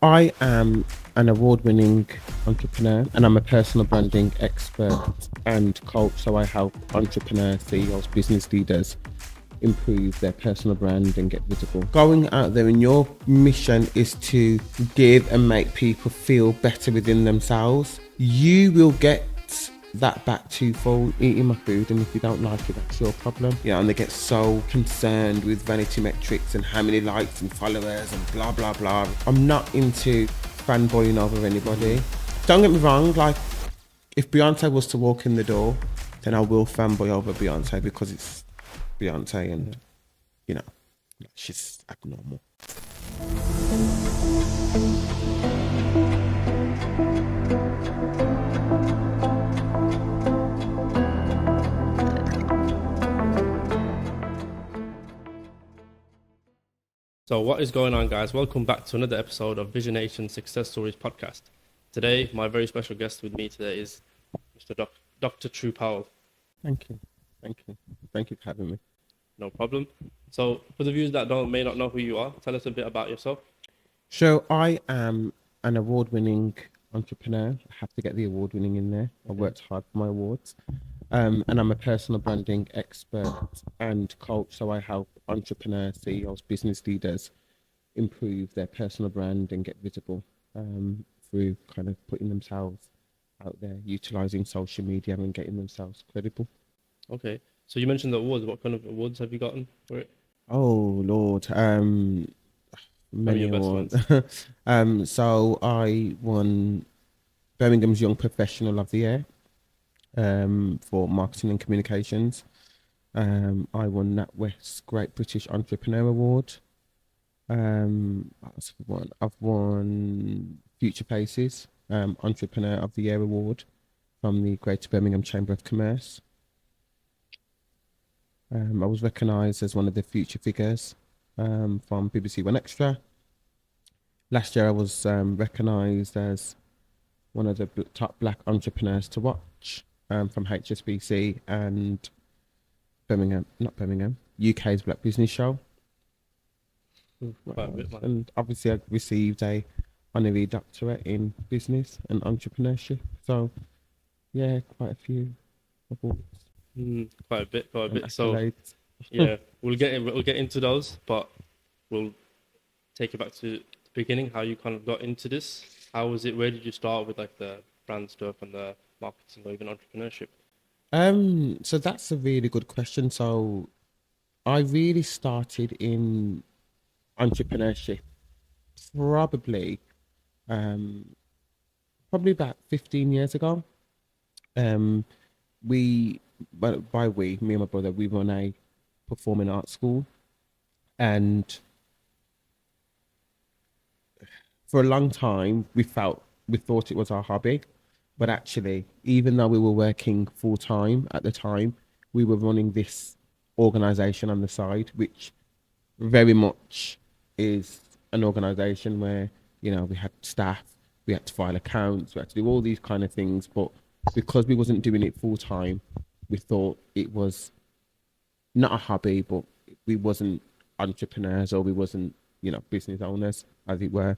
I am an award-winning entrepreneur and I'm a personal branding expert and coach. So I help entrepreneurs, CEOs, business leaders improve their personal brand and get visible. Going out there and your mission is to give and make people feel better within themselves. You will get that back twofold eating my food, and if you don't like it, that's your problem. Yeah, and they get so concerned with vanity metrics and how many likes and followers and blah blah blah. I'm not into fanboying over anybody. Don't get me wrong, like if Beyonce was to walk in the door, then I will fanboy over Beyonce because it's Beyonce and you know she's abnormal. So what is going on, guys? Welcome back to another episode of Visionation Success Stories podcast. Today, my very special guest with me today is Mr. Dr. Tru Powell. Thank you for having me. No problem. So for the viewers that may not know who you are, tell us a bit about yourself. So I am an award-winning entrepreneur. I have to get the award-winning in there. I worked hard for my awards. And I'm a personal branding expert and coach. So I help entrepreneurs, CEOs, business leaders improve their personal brand and get visible through kind of putting themselves out there, utilizing social media and getting themselves credible. Okay. So you mentioned the awards. What kind of awards have you gotten for it? Oh Lord, many awards. So I won Birmingham's Young Professional of the Year for marketing and communications. I won NatWest's Great British Entrepreneur Award. I've won Future Paces Entrepreneur of the Year Award from the Greater Birmingham Chamber of Commerce. I was recognised as one of the future figures from BBC One Extra. Last year I was recognised as one of the top black entrepreneurs to watch from HSBC and UK's Black Business Show. Quite a bit, man. And obviously I received a honorary doctorate in business and entrepreneurship. So yeah, quite a few awards. Quite a bit. So Accolades. yeah, we'll get into those, but we'll take it back to the beginning. How you kind of got into this? How was it? Where did you start with like the brand stuff and the marketing or even entrepreneurship? So that's a really good question. So I really started in entrepreneurship probably about 15 years ago. Me and my brother, we run a performing arts school, and for a long time we thought it was our hobby, but actually, even though we were working full time at the time, we were running this organization on the side, which very much is an organization where we had staff, we had to file accounts, we had to do all these kind of things, but because we wasn't doing it full time, we thought it was not a hobby, but we wasn't entrepreneurs or we wasn't business owners, as it were.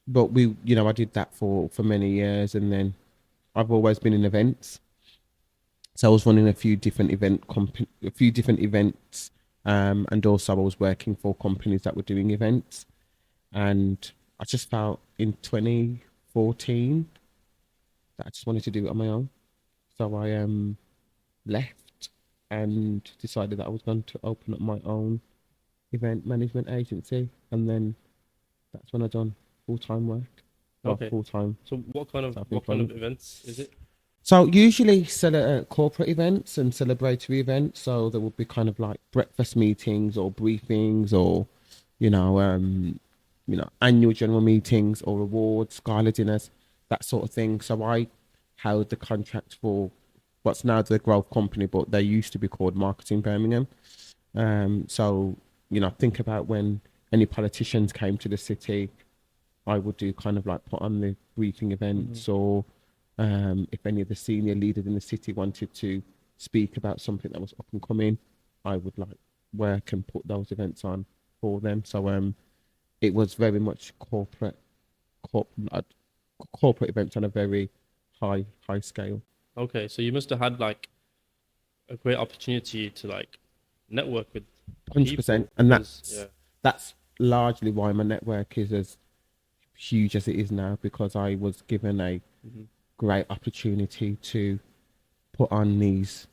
But I did that for many years, and then I've always been in events. So I was running a few different events, and also I was working for companies that were doing events. And I just felt in 2014 that I just wanted to do it on my own. So I left and decided that I was going to open up my own event management agency, and then that's when I done full-time work. Okay. Full-time. So what kind of events is it? So usually corporate events and celebratory events. So there would be kind of like breakfast meetings or briefings or, annual general meetings or awards, gala dinners, that sort of thing. So I held the contract for what's now the Growth Company, but they used to be called Marketing Birmingham. So think about when any politicians came to the city, I would do kind of like put on the briefing events, or if any of the senior leaders in the city wanted to speak about something that was up and coming, I would like work and put those events on for them. So it was very much corp, uh, corporate events on a very high scale. Okay, so you must have had like a great opportunity to like network with people 100%, and because yeah. that's largely why my network is as huge as it is now, because I was given a Hmm. great opportunity to put on these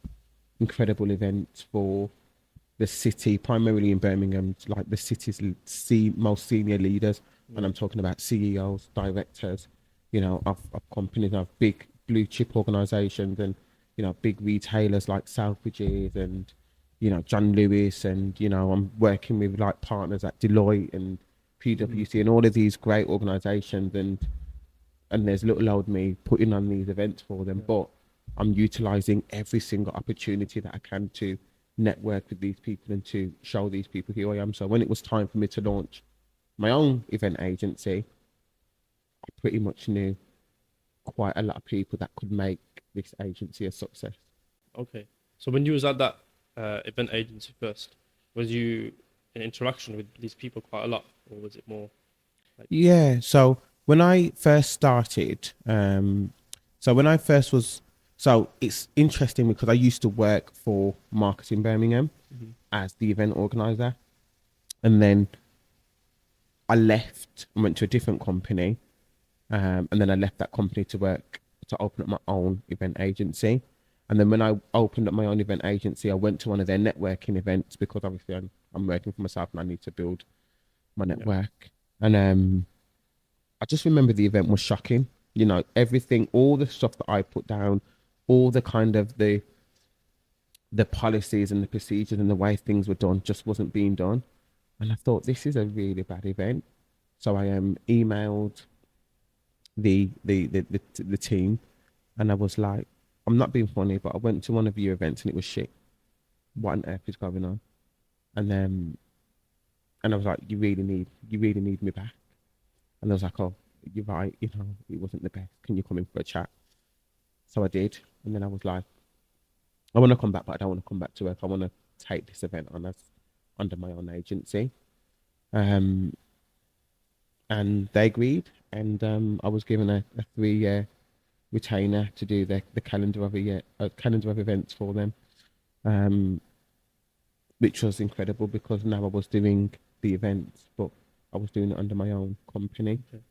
incredible events for the city, primarily in Birmingham, like the city's most senior leaders, and Yeah. I'm talking about CEOs, directors, of companies, of big blue chip organisations, and big retailers like Selfridges and John Lewis, and I'm working with like partners at Deloitte and Hmm. PwC and all of these great organisations, and there's little old me putting on these events for them, Yeah. but I'm utilizing every single opportunity that I can to network with these people and to show these people who I am. So when it was time for me to launch my own event agency, I pretty much knew quite a lot of people that could make this agency a success. Okay. So when you was at that event agency first, was you in interaction with these people quite a lot, or was it more like? Yeah. So when I first started, so when I first was, so it's interesting because I used to work for Marketing Birmingham Mhm. as the event organizer. And then I left and went to a different company. And then I left that company to work to open up my own event agency. And then when I opened up my own event agency, I went to one of their networking events because obviously I'm working for myself and I need to build my Yeah. network. And I just remember the event was shocking. Everything, all the stuff that I put down, all the kind of the policies and the procedures and the way things were done just wasn't being done. And I thought this is a really bad event. So I emailed the team, and I was like, I'm not being funny, but I went to one of your events and it was shit. What on earth is going on? And and I was like, you really need me back. And I was like, oh, you're right, it wasn't the best. Can you come in for a chat? So I did, and then I was like, I want to come back, but I don't want to come back to work. I want to take this event on as under my own agency. Um, and they agreed, and I was given a 3 year retainer to do the calendar of events for them, um, which was incredible because now I was doing the events, but I was doing it under my own company. Okay.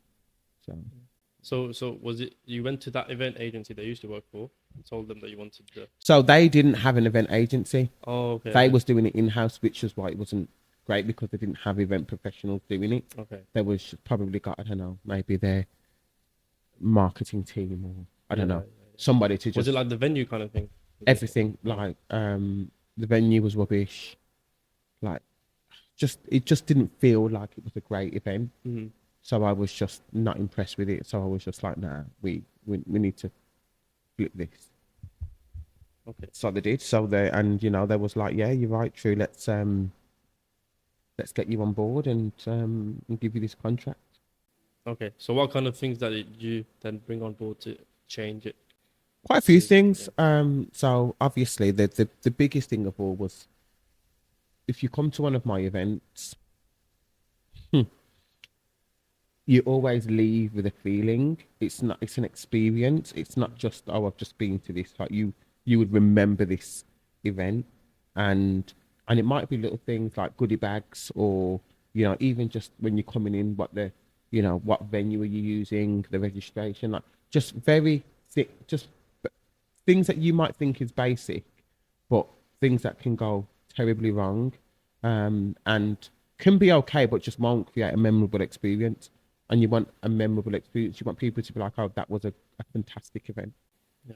So So was it you went to that event agency that you used to work for and told them that you wanted the? so they didn't have an event agency. Oh, okay, They okay, was doing it in house, which was why it wasn't great because they didn't have event professionals doing it. okay. They was probably got, I don't know, maybe their marketing team, or I Yeah, don't yeah, know, yeah. somebody to Was it just like the venue kind of thing? Was it? everything, Oh, like the venue was rubbish, like it just didn't feel like it was a great event. hmm. So I was just not impressed with it. So I was just like, nah, we need to flip this. Okay, So they did. So they was like, yeah, you're right, True. Let's get you on board and give you this contract. okay. So what kind of things that did you then bring on board to change it? Quite a few Yeah. things. So obviously the biggest thing of all was if you come to one of my events, you always leave with a feeling. It's an experience. It's not just, oh, I've just been to this. Like you would remember this event, and it might be little things like goodie bags, or even just when you're coming in, what venue are you using, the registration, like just very thick, just things that you might think is basic, but things that can go terribly wrong, and can be okay, but just won't create a memorable experience. And you want a memorable experience. You want people to be like, "Oh, that was a fantastic event." Yeah.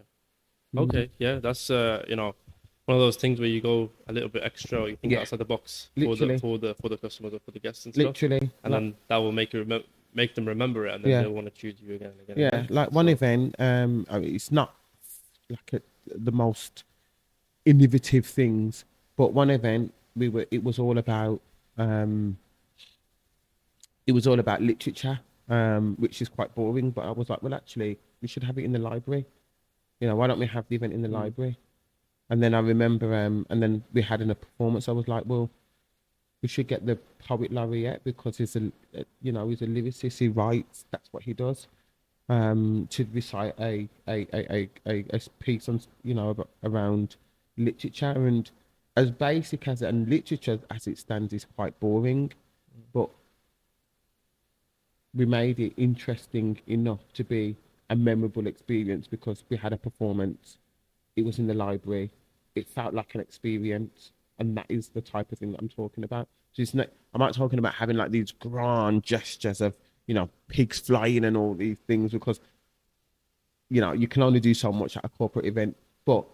Mhm. Okay. Yeah. That's one of those things where you go a little bit extra, or you think Yeah, outside the box for the literally, customers or for the guests and stuff, literally, and like then that will make them remember it, and then yeah, they'll want to choose you again and again and yeah, again. like one So event. I mean, it's not like the most innovative things, but one event it was all about um literature, which is quite boring. But I was like, well, actually, we should have it in the library. Why don't we have the event in the mm, library? And then I remember, and then we had in a performance. I was like, well, we should get the poet laureate because he's he's a lyricist. He writes. That's what he does. To recite a piece on around literature, and as basic as and literature as it stands is quite boring, but we made it interesting enough to be a memorable experience because we had a performance. It was in the library. It felt like an experience, and that is the type of thing that I'm talking about. So it's not. I'm not talking about having like these grand gestures of pigs flying and all these things because you can only do so much at a corporate event. But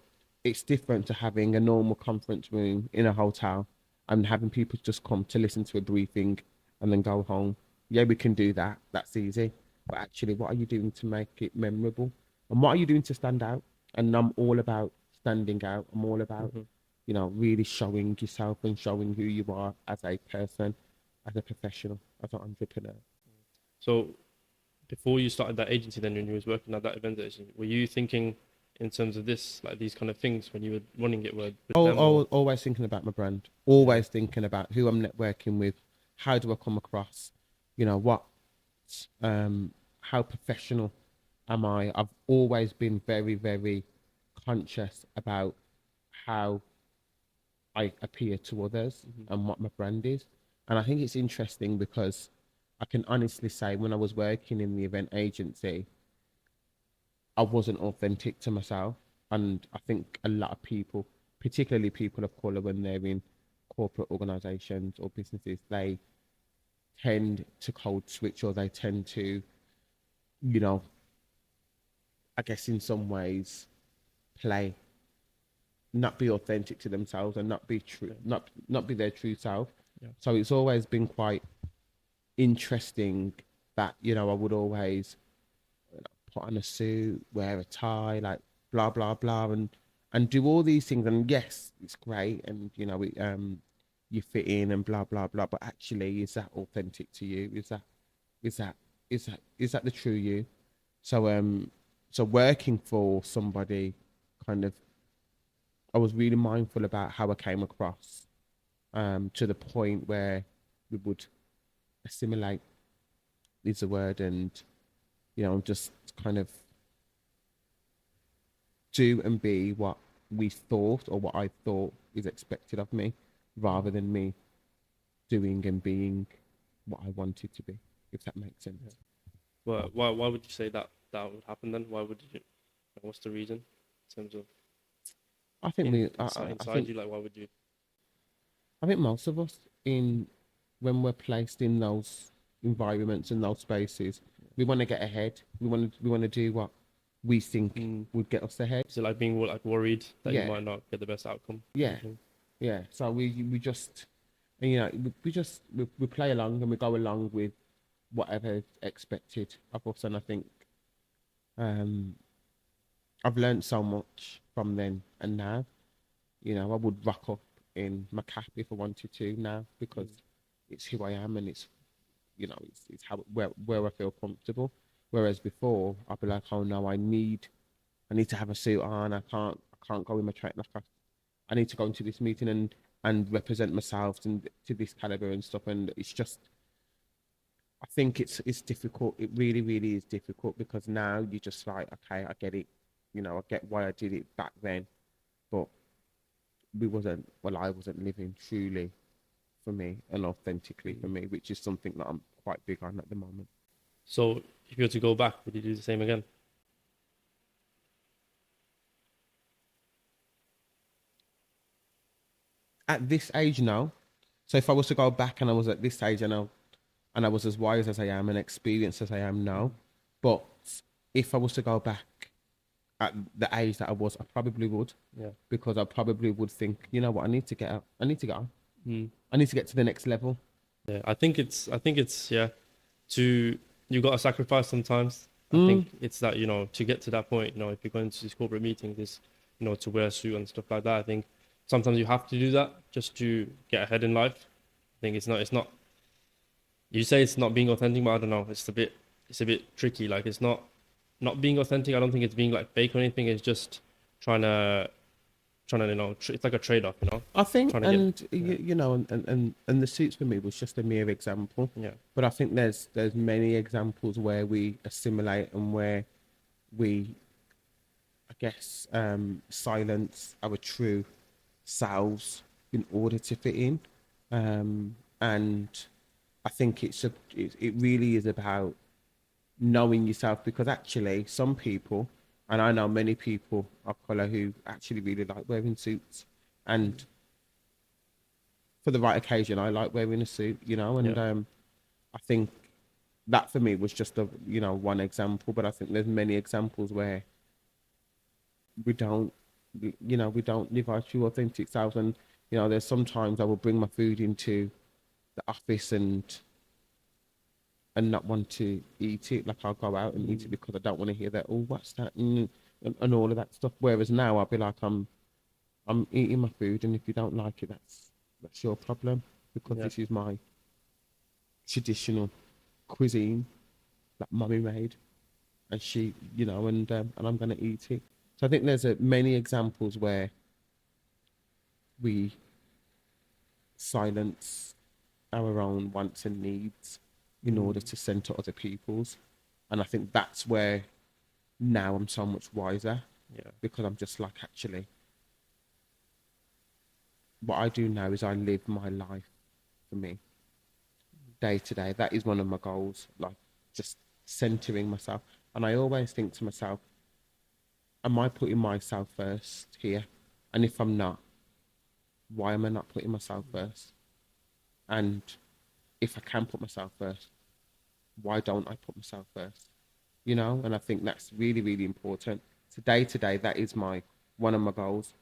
it's different to having a normal conference room in a hotel and having people just come to listen to a briefing and then go home. Yeah, we can do that. That's easy. But actually, what are you doing to make it memorable? And what are you doing to stand out? And I'm all about standing out. I'm all about, really showing yourself and showing who you are as a person, as a professional, as an entrepreneur. So before you started that agency, then when you was working at that event agency, were you thinking in terms of this, like these kind of things when you were running it with them? Always thinking about my brand. Always thinking about who I'm networking with. How do I come across? What, how professional am I? I've always been very, very conscious about how I appear to others and what my brand is. And I think it's interesting because I can honestly say when I was working in the event agency, I wasn't authentic to myself. And I think a lot of people, particularly people of color, when they're in corporate organizations or businesses, they tend to code switch or they tend to, I guess in some ways, play, not be authentic to themselves and not be true, not be their true self. Yeah. So it's always been quite interesting that I would always put on a suit, wear a tie, like blah blah blah, and do all these things. And yes, it's great, and you fit in and blah blah blah. But actually, is that authentic to you? Is that the true you? So working for somebody, kind of, I was really mindful about how I came across, to the point where we would assimilate is the word, and just kind of do and be what we thought or what I thought is expected of me, rather than me doing and being what I wanted to be, if that makes sense. Yeah. Well, why would you say that would happen then? Why would you? What's the reason in terms of? I think inside you, like, why would you? I think most of us, when we're placed in those environments and those spaces, we want to get ahead. We want to do what we think would get us ahead. Is it like being like worried that you might not get the best outcome? Yeah. So we just, we play along and we go along with whatever is expected of us. And I think I've learned so much from then and now. I would rock up in my cap if I wanted to now, because it's who I am, and it's it's how where I feel comfortable. Whereas before, I'd be like, oh no, I need to have a suit on. I can't go in my track. I need to go into this meeting and represent myself and to this caliber and stuff. And it's just, I think it's difficult. It really, really is difficult, because now you're just like, okay, I get it. I get why I did it back then, but I wasn't living truly for me and authentically for me, which is something that I'm quite big on at the moment. So if you were to go back, would you do the same again? At this age, no. So if I was to go back and I was at this age and I was as wise as I am and experienced as I am now, but if I was to go back at the age that I was, I probably would. Yeah. Because I probably would think, you know what, I need to get out. I need to get on. I need to get to the next level. Yeah, I think it's you got to sacrifice sometimes. I think it's that, to get to that point, if you're going to these corporate meetings, is, to wear a suit and stuff like that. I think sometimes you have to do that just to get ahead in life. I think it's not, you say it's not being authentic, but I don't know. It's a bit tricky. Like, it's not being authentic. I don't think it's being like fake or anything. It's just trying to trying to, it's like a trade-off, I think, trying to and get, you know, and the suits for me was just a mere example. yeah, But I think there's many examples where we assimilate and where we, I guess, silence our true selves in order to fit in. And I think it really is about knowing yourself, because actually some people, and I know many people of color who actually really like wearing suits, and for the right occasion I like wearing a suit, you know. yeah, And I think that for me was just a, you know, one example, but I think there's many examples where we don't, you know, we don't live our true authentic selves. And you know, there's sometimes I will bring my food into the office and not want to eat it. Like I'll go out and eat it because I don't want to hear that, oh, what's that, and all of that stuff. Whereas now I'll be like, I'm eating my food, and if you don't like it, that's your problem, because yeah, this is my traditional cuisine that mummy made, and she, you know, and I'm gonna eat it. So I think there's many examples where we silence our own wants and needs in order to center other people's, and I think that's where now I'm so much wiser, yeah, because I'm just like, actually, what I do now is I live my life for me, day to day. That is one of my goals, like just centering myself. And I always think to myself, am I putting myself first here? And if I'm not, why am I not putting myself first? And if I can put myself first, why don't I put myself first? You know, and I think that's really, really important. So day to day, that is one of my goals,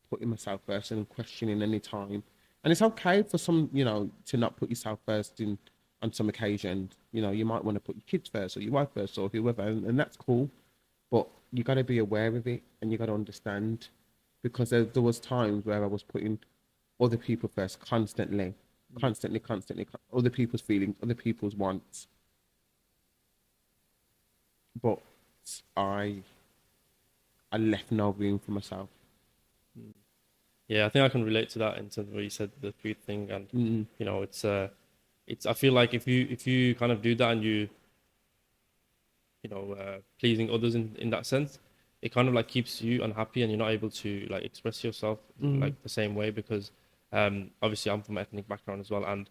putting myself first and questioning any time. And it's okay for some, you know, to not put yourself first in on some occasions. You know, you might want to put your kids first or your wife first or whoever, and that's cool. But you got to be aware of it, and you got to understand, because there was times where I was putting other people first constantly, other people's feelings, other people's wants. But I I left no room for myself. yeah. I think I can relate to that in terms of what you said, the food thing, and Mm, it's. I feel like if you kind of do that and pleasing others in that sense, it kind of like keeps you unhappy and you're not able to like express yourself mm, like the same way because obviously I'm from an ethnic background as well, and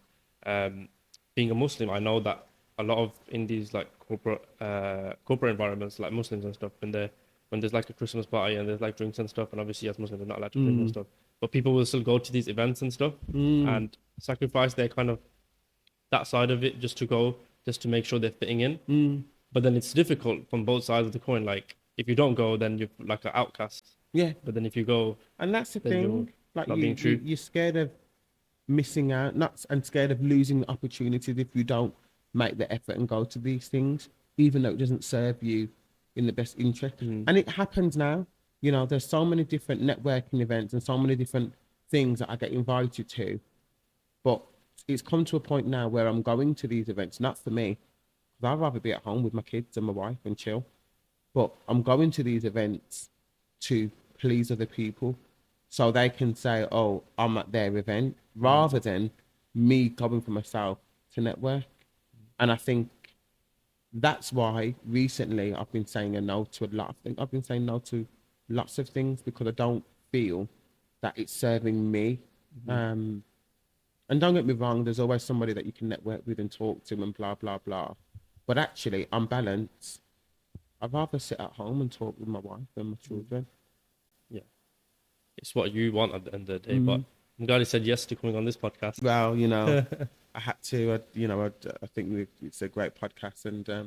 being a Muslim, I know that a lot of in these like corporate environments like Muslims and stuff, when there's like a Christmas party and there's like drinks and stuff, and obviously as Muslims we're not allowed to drink and mm, stuff, but people will still go to these events and stuff mm, and sacrifice their kind of that side of it just to make sure they're fitting in. mm. But then it's difficult from both sides of the coin. Like if you don't go, then you're like an outcast. Yeah, But then if you go, and that's the then you're thing. Like not being true. you're scared of missing out, not and scared of losing opportunities if you don't make the effort and go to these things, even though it doesn't serve you in the best interest. Mm, And it happens now. You know, there's so many different networking events and so many different things that I get invited to, but it's come to a point now where I'm going to these events, not for me, because I'd rather be at home with my kids and my wife and chill. But I'm going to these events to please other people so they can say, oh, I'm at their event, rather than me going for myself to network. And I think that's why recently I've been saying a no to a lot of things. I've been saying no to lots of things because I don't feel that it's serving me. mm, Um, and don't get me wrong, there's always somebody that you can network with and talk to and blah, blah, blah. But actually, on balance, I'd rather sit at home and talk with my wife and my mm. children. Yeah, it's what you want at the end of the day. But Mm. I'm glad you said yes to coming on this podcast. Well, you know, I had to, I think it's a great podcast, and love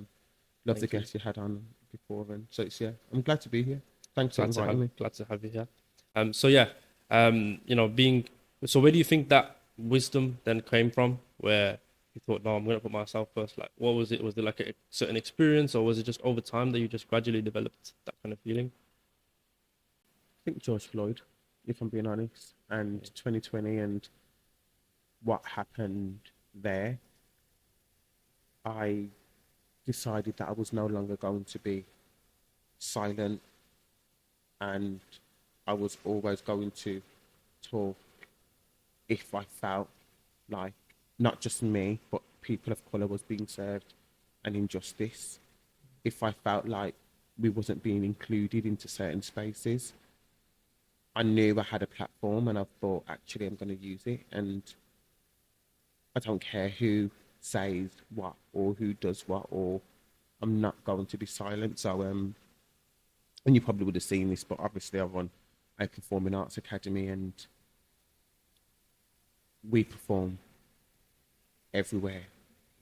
the Thank you. guests you had on before. And so yeah, I'm glad to be here. Thanks for inviting me. Glad to have you here. So yeah, being so where do you think that wisdom then came from? Where you thought, no, I'm gonna put myself first. Like, what was it? Was it like a certain experience, or was it just over time that you just gradually developed that kind of feeling? I think George Floyd, if I'm being honest, and Yeah. 2020 and what happened there, I decided that I was no longer going to be silent, and I was always going to talk if I felt like not just me, but people of colour was being served an injustice. If I felt like we wasn't being included into certain spaces, I knew I had a platform and I thought, actually, I'm going to use it. And I don't care who says what or who does what, or I'm not going to be silent. So, and you probably would have seen this, but obviously I run a performing arts academy and we perform everywhere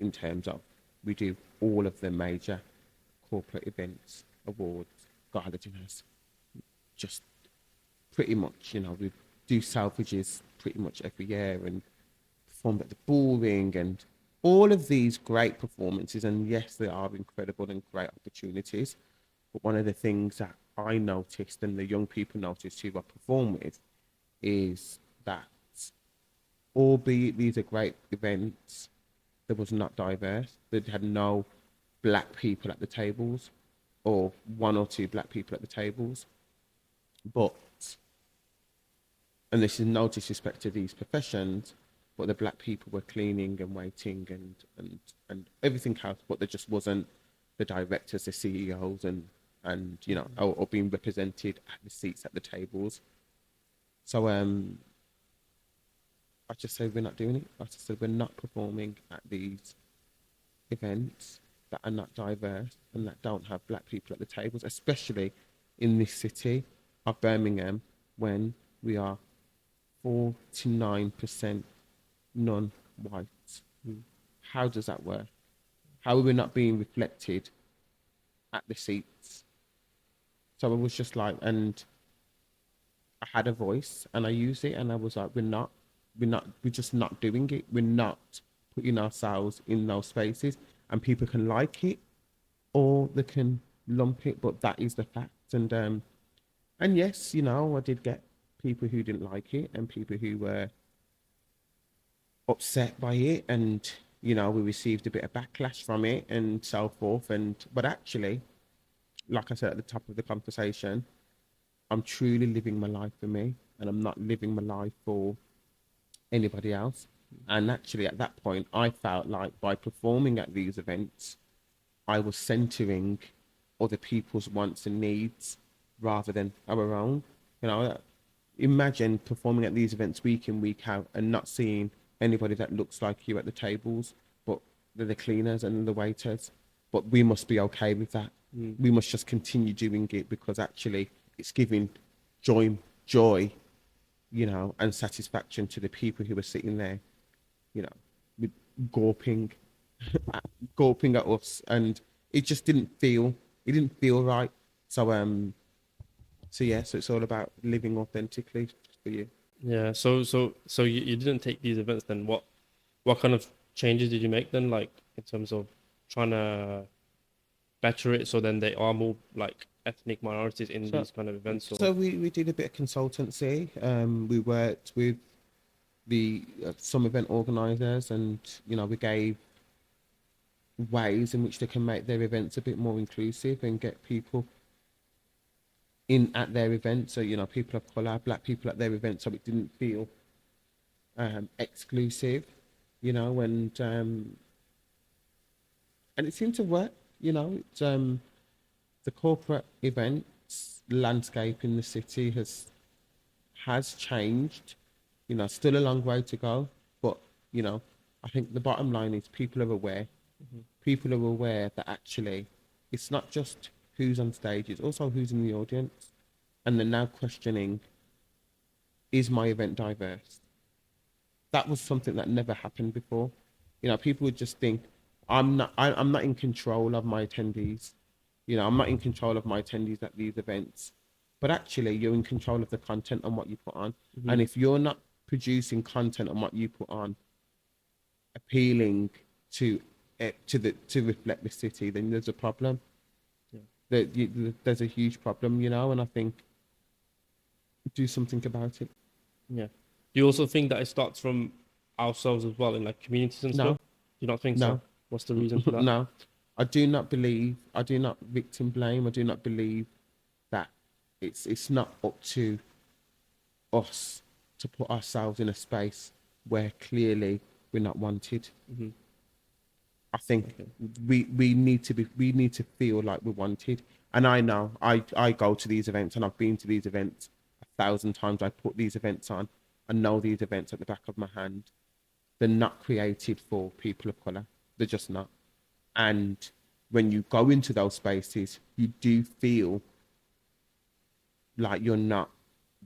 in terms of we do all of the major corporate events, awards, gala dinners, just pretty much, we do Selfridges pretty much every year and perform at the Bullring and all of these great performances. And yes, they are incredible and great opportunities. But one of the things that I noticed and the young people noticed who I perform with is that albeit these are great events, there was not diverse. They had no black people at the tables or one or two black people at the tables. But, and this is no disrespect to these professions, but the black people were cleaning and waiting and everything else, but there just wasn't the directors, the CEOs and or being represented at the seats at the tables. So I just said we're not doing it. I just said we're not performing at these events that are not diverse and that don't have black people at the tables, especially in this city of Birmingham when we are 49% non-white. How does that work? How are we not being reflected at the seats? So it was just like, and I had a voice and I used it and I was like, we're just not doing it. We're not putting ourselves in those spaces, and people can like it or they can lump it, but that is the fact. And yes, I did get people who didn't like it and people who were upset by it, and we received a bit of backlash from it and so forth. But actually, like I said at the top of the conversation, I'm truly living my life for me, and I'm not living my life for anybody else. And actually, at that point, I felt like by performing at these events, I was centering other people's wants and needs rather than our own. Imagine performing at these events week in, week out, and not seeing anybody that looks like you at the tables, but they're the cleaners and the waiters. But we must be okay with that. We must just continue doing it because actually it's giving joy, and satisfaction to the people who are sitting there, with gawping, gawping at us, and it just didn't feel right. So yeah, so it's all about living authentically for you. Yeah. So you didn't take these events then. What kind of changes did you make then, like in terms of trying to better it so then they are more like ethnic minorities in these kind of events? Or... So we did a bit of consultancy. We worked with the some event organisers, and we gave ways in which they can make their events a bit more inclusive and get people in at their events. So people of colour, black people at their events, so it didn't feel exclusive, and it seemed to work. It's the corporate events landscape in the city has changed. Still a long way to go, but I think the bottom line is people are aware. People are aware that actually it's not just who's on stage, it's also who's in the audience, and they're now questioning, is my event diverse? That was something that never happened before. People would just think, I'm not in control of my attendees. I'm not in control of my attendees at these events. But actually, you're in control of the content and what you put on. And if you're not producing content on what you put on, appealing to reflect the city, then there's a problem. Yeah. There's a huge problem, and I think do something about it. Yeah. Do you also think that it starts from ourselves as well in like communities and stuff? Do you not think so? What's the reason for that? No, I do not victim blame. I do not believe that it's not up to us to put ourselves in a space where clearly we're not wanted. Mm-hmm. I think we need to feel like we're wanted. And I know I go to these events, and I've been to these events 1,000 times. I put these events on. I know these events at the back of my hand. They're not created for people of color. They're just not. And when you go into those spaces, you do feel like you're not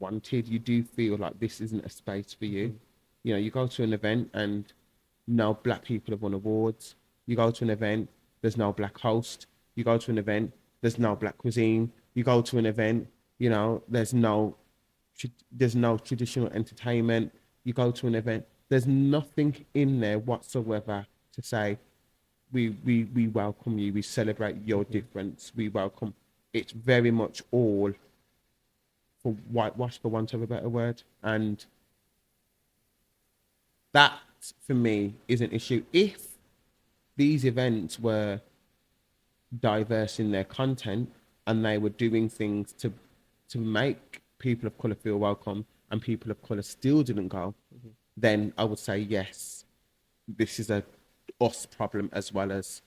wanted. You do feel like this isn't a space for you. You know, you go to an event and no black people have won awards. You go to an event, there's no black host. You go to an event, there's no black cuisine. You go to an event, you know, there's no traditional entertainment. You go to an event, there's nothing in there whatsoever to say we welcome you, we celebrate your difference, we welcome. It's very much all for whitewash, for want of a better word, and that for me is an issue. If these events were diverse in their content and they were doing things to make people of color feel welcome, and people of color still didn't go, then I would say yes, this is a us problem as well as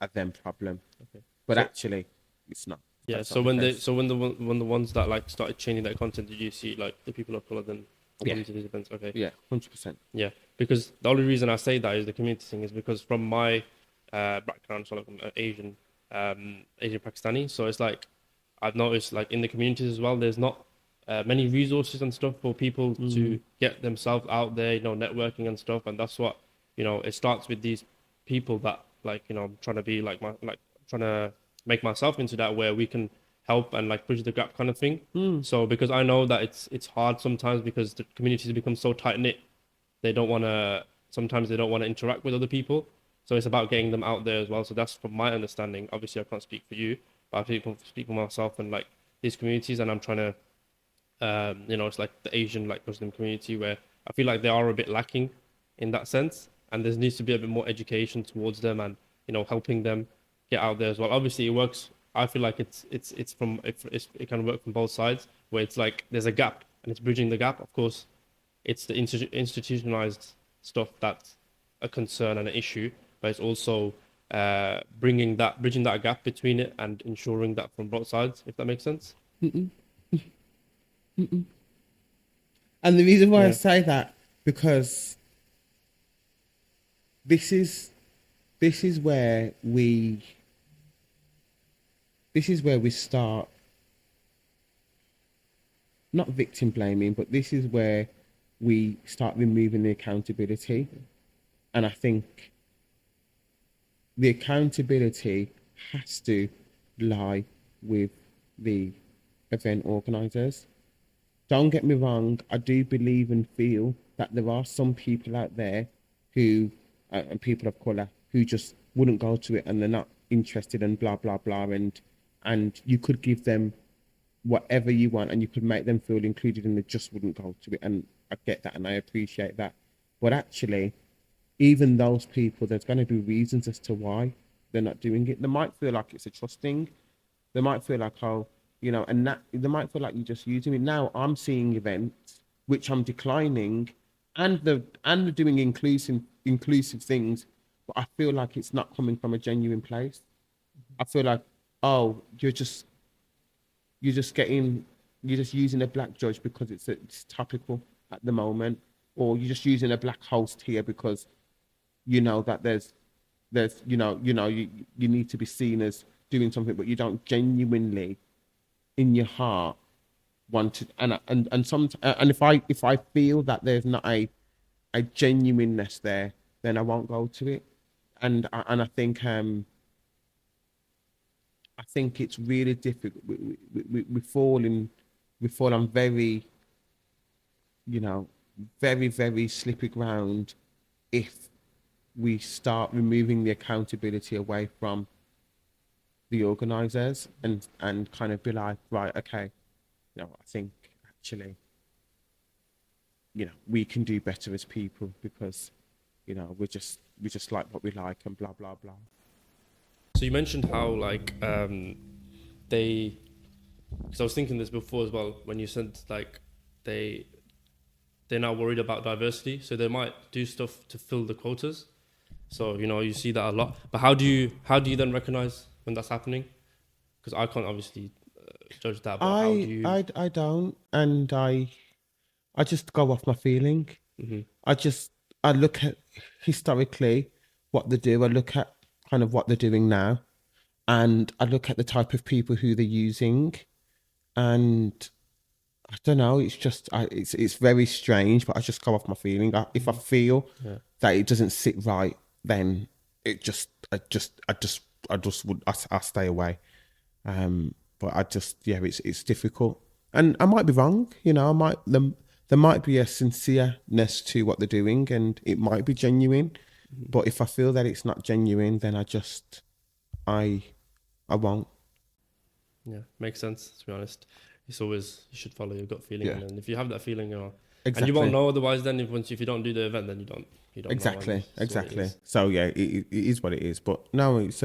a them problem. Okay. But So- actually, it's not. Yeah. That's So not the case. when the ones that like started changing their content, did you see like the people of color then Yeah. coming to these events? Okay. Yeah, 100%. Yeah, because the only reason I say that is the community thing is because from my background, so like I'm Asian Pakistani, so it's like I've noticed like in the communities as well, there's not many resources and stuff for people to get themselves out there, you know, networking and stuff, and that's what, you know, it starts with these people that like, you know, I'm trying to be like trying to make myself into that where we can help and like bridge the gap kind of thing. So because I know that it's hard sometimes because the communities become so tight knit, sometimes they don't want to interact with other people. So it's about getting them out there as well. So that's from my understanding. Obviously I can't speak for you, but I speak for myself and like these communities, and I'm trying to you know, it's like the Asian like Muslim community where I feel like they are a bit lacking in that sense, and there needs to be a bit more education towards them and, you know, helping them get out there as well. Obviously it works. I feel like it can work from both sides, where it's like there's a gap and it's bridging the gap. Of course, it's the institutionalized stuff that's a concern and an issue, but it's also bridging that gap between it and ensuring that from both sides, if that makes sense. And the reason why I Yeah. say that, because this is where we start not victim blaming, but this is where we start removing the accountability. And I think the accountability has to lie with the event organizers. Don't get me wrong, I do believe and feel that there are some people out there who, and people of colour, who just wouldn't go to it and they're not interested and blah, blah, blah. And you could give them whatever you want and you could make them feel included and they just wouldn't go to it. And I get that and I appreciate that. But actually, even those people, there's going to be reasons as to why they're not doing it. They might feel like it's a trust thing. They might feel like, oh, you know, and that they might feel like you're just using it. Now I'm seeing events which I'm declining, and they're doing inclusive things, but I feel like it's not coming from a genuine place. I feel like, oh, you're just using a black judge because it's topical at the moment, or you're just using a black host here because you know that there's you need to be seen as doing something, but you don't genuinely in your heart want to. And if I feel that there's not a genuineness there, then I won't go to it. And I think it's really difficult. We fall on very, you know, very, very slippery ground if we start removing the accountability away from the organizers and kind of be like, right, okay, you know, I think actually, you know, we can do better as people because, you know, we just like what we like and blah blah blah. So you mentioned how like they, because I was thinking this before as well when you said like they're now worried about diversity, so they might do stuff to fill the quotas. So you see that a lot. But how do you then recognize when that's happening? Because I can't obviously judge that. But how do you? I don't, and I just go off my feeling. Mhm. I look at historically what they do. I look at kind of what they're doing now, and I look at the type of people who they're using, and I don't know. It's just it's very strange, but I just go off my feeling. If I feel Yeah. that it doesn't sit right, then it just I just would I stay away. But I just yeah, it's difficult, and I might be wrong. I might there might be a sincereness to what they're doing, and it might be genuine. But if I feel that it's not genuine, then I I won't. Yeah, makes sense. To be honest, it's always you should follow your gut feeling, Yeah, and if you have that feeling, and you won't exactly, know otherwise. Then if you don't do the event, then you don't know, and that's what it exactly. is. So yeah, it is what it is. But no, it's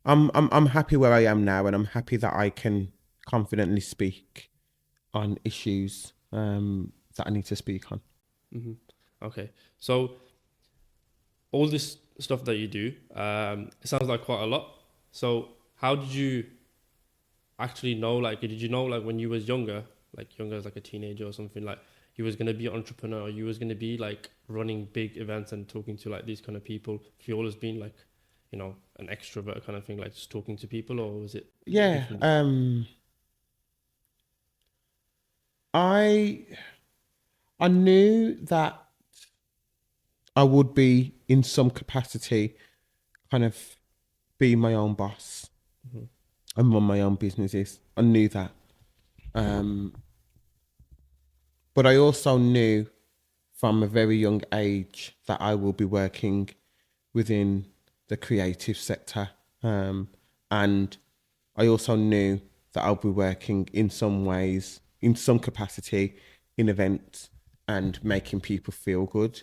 I'm happy where I am now, and I'm happy that I can confidently speak on issues that I need to speak on. Hmm. Okay, so all this stuff that you do, it sounds like quite a lot. So how did you actually know? Like, did you know like when you was younger, like younger as like a teenager or something, like you was gonna be an entrepreneur, or you was gonna be like running big events and talking to like these kind of people? Have you always been like, an extrovert kind of thing, like just talking to people, or was it Yeah, different? I I knew that I would be in some capacity, kind of be my own boss Hmm. and run my own businesses. I knew that, um, but I also knew from a very young age that I will be working within the creative sector, and I also knew that I'll be working in some ways, in some capacity, in events and making people feel good,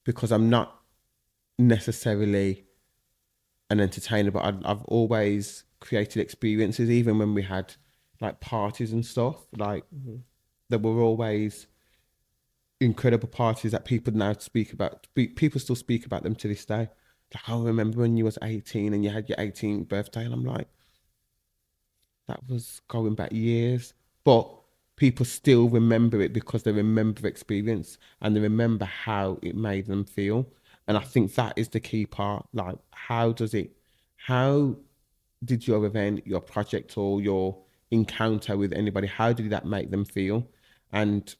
because I'm not necessarily an entertainer, but I've always created experiences, even when we had like parties and stuff. Like Hmm. there were always incredible parties that people now speak about. People still speak about them to this day. Like, I remember when you was 18 and you had your 18th birthday, and I'm like, that was going back years, but people still remember it because they remember the experience and they remember how it made them feel. And I think that is the key part. Like, how did your event, your project, or your encounter with anybody, how did that make them feel? And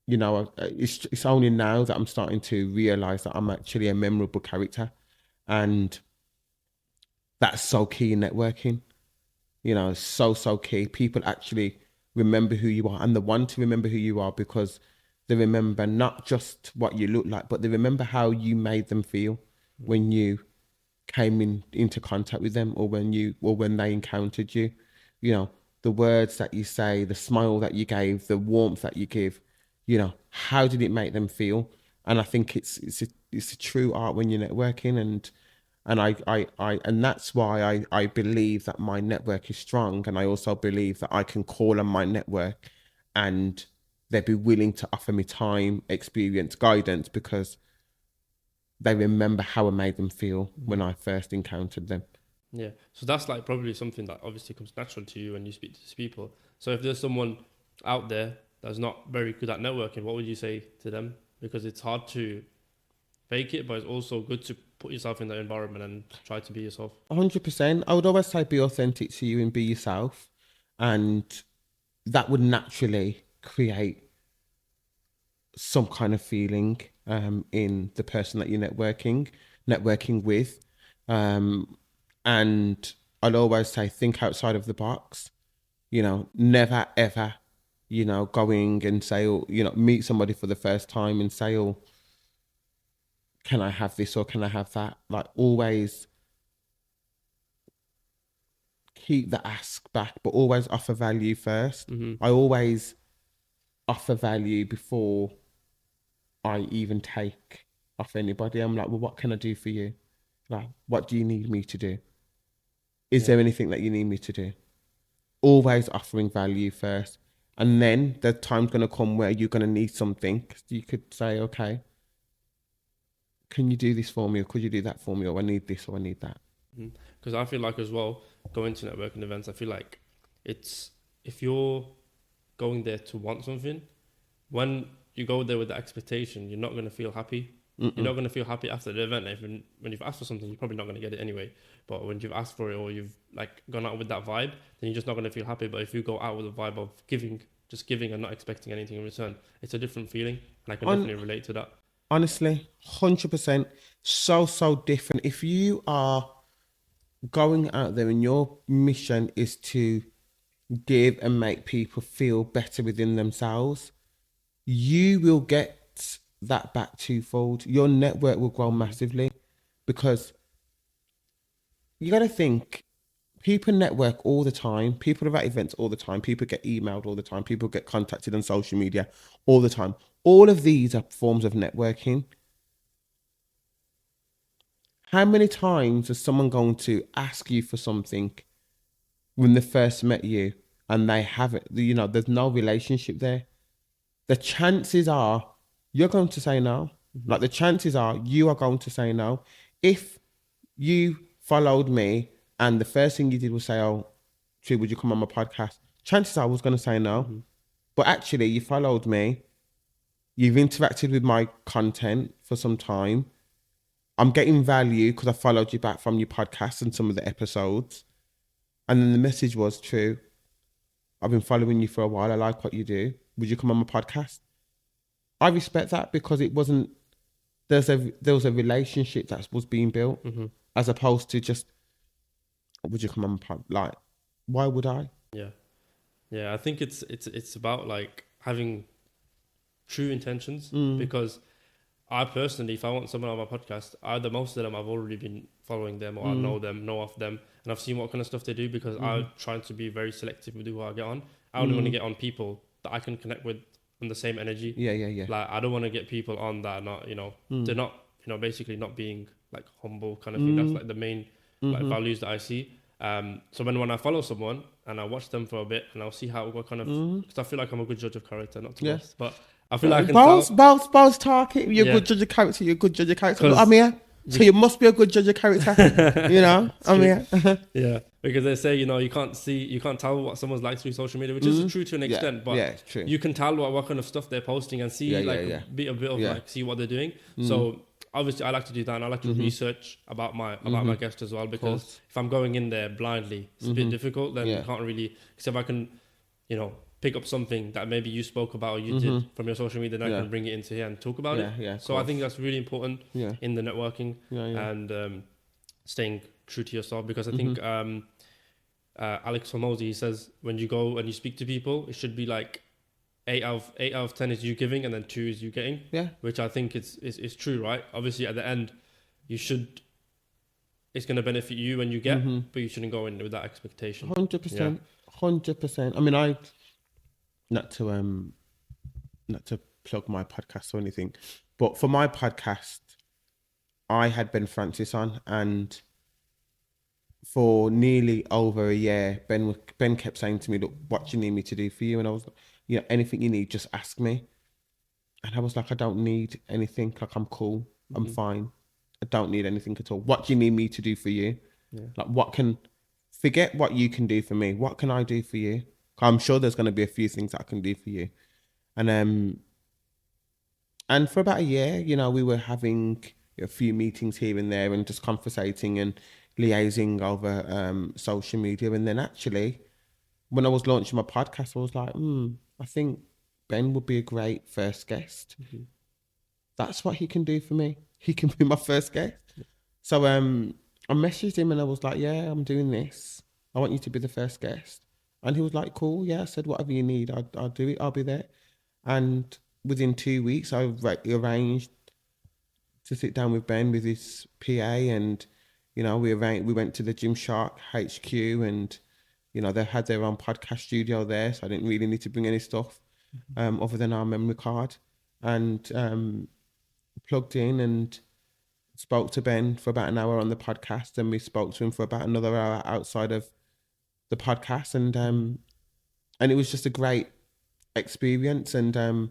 it's only now that I'm starting to realize that I'm actually a memorable character, and that's so key in networking. So key. People actually remember who you are, and they want to remember who you are because they remember not just what you look like, but they remember how you made them feel when you came into contact with them, or when they encountered you. You know, the words that you say, the smile that you gave, the warmth that you give. How did it make them feel? And I think it's a true art when you're networking, and that's why I believe that my network is strong, and I also believe that I can call on my network and they'd be willing to offer me time, experience, guidance, because they remember how I made them feel when I first encountered them. Yeah, so that's like probably something that obviously comes natural to you when you speak to these people. So if there's someone out there that's not very good at networking, what would you say to them? Because it's hard to fake it, but it's also good to put yourself in that environment and try to be yourself. 100%. I would always say be authentic to you and be yourself, and that would naturally create some kind of feeling in the person that you're networking with. And I'd always say think outside of the box. Never ever, going and say, or meet somebody for the first time and say, oh, can I have this or can I have that? Like, always keep the ask back, but always offer value first. Hmm. I always offer value before I even take off anybody. I'm like, well, what can I do for you? Like, what do you need me to do? Is Yeah. there anything that you need me to do? Always offering value first. And then the time's going to come where you're going to need something. You could say, okay, can you do this for me? Or could you do that for me? Or I need this or I need that. Because I feel like as well, going to networking events, I feel like it's, if you're going there to want something, when you go there with the expectation, you're not going to feel happy. Mm-mm. You're not going to feel happy after the event. When you've asked for something, you're probably not going to get it anyway. But when you've asked for it or you've like gone out with that vibe, then you're just not going to feel happy. But if you go out with a vibe of giving, just giving and not expecting anything in return, it's a different feeling. And I can definitely relate to that. Honestly, 100%. So different. If you are going out there and your mission is to give and make people feel better within themselves, you will get that back twofold. Your network will grow massively, because you got to think, people network all the time. People are at events all the time. People get emailed all the time. People get contacted on social media all the time. All of these are forms of networking. How many times is someone going to ask you for something when they first met you and they have it? You know, there's no relationship there. The chances are you're going to say no. Like, the chances are you are going to say no. If you followed me and the first thing you did was say, oh, Tru, would you come on my podcast? Chances are I was going to say no. But actually, you followed me. You've interacted with my content for some time. I'm getting value because I followed you back from your podcast and some of the episodes. And then the message was, Tru, I've been following you for a while. I like what you do. Would you come on my podcast? I respect that, because it wasn't, there was a relationship that was being built, as opposed to just, would you come on my podcast? Like, why would I? Yeah. I think it's about like having true intentions, because I personally, if I want someone on my podcast, either most of them I've already been following them, or I know them, know of them, and I've seen what kind of stuff they do, because I'm trying to be very selective with who I get on. I only want to get on people that I can connect with on the same energy. Yeah. Like, I don't want to get people on that are not, they're not, basically not being like humble kind of thing. That's like the main like values that I see. So when I follow someone and I watch them for a bit, and I'll see what kind of, because I feel like I'm a good judge of character, not to boast, but I feel like I can tell. Both talking. You're a good judge of character. You're a good judge of character. I'm here. So you must be a good judge of character. I'm here. Yeah, because they say, you can't tell what someone's like through social media, which is true to an extent, but it's true. you can tell what kind of stuff they're posting and see a bit of like see what they're doing. So obviously I like to do that, and I like to research about my guest as well, because if I'm going in there blindly, it's a bit difficult. Then you can't really, because if I can, pick up something that maybe you spoke about or you did from your social media, then I can bring it into here and talk about it. So I think that's really important in the networking and staying true to yourself, because I think Alex Hormozy, he says, when you go and you speak to people, it should be like 8 out of 10 is you giving, and then 2 is you getting. Which I think is true, right? Obviously at the end, it's going to benefit you when you get, but you shouldn't go in with that expectation. 100%. 100%. I mean, not to plug my podcast or anything, but for my podcast, I had Ben Francis on, and for nearly over a year, Ben kept saying to me, look, what do you need me to do for you? And I was like, anything you need, just ask me. And I was like, I don't need anything. Like, I'm cool. I'm fine. I don't need anything at all. What do you need me to do for you? Like, forget what you can do for me. What can I do for you? I'm sure there's going to be a few things that I can do for you. And for about a year, we were having a few meetings here and there and just conversating and liaising over social media. And then actually, when I was launching my podcast, I was like, I think Ben would be a great first guest. That's what he can do for me. He can be my first guest. So I messaged him and I was like, yeah, I'm doing this. I want you to be the first guest. And he was like, cool, yeah. I said, whatever you need, I'll do it. I'll be there. And within 2 weeks, I arranged to sit down with Ben with his PA, and, we went to the Gymshark HQ, and, they had their own podcast studio there. So I didn't really need to bring any stuff other than our memory card, and plugged in and spoke to Ben for about an hour on the podcast. And we spoke to him for about another hour outside of the podcast, and it was just a great experience, and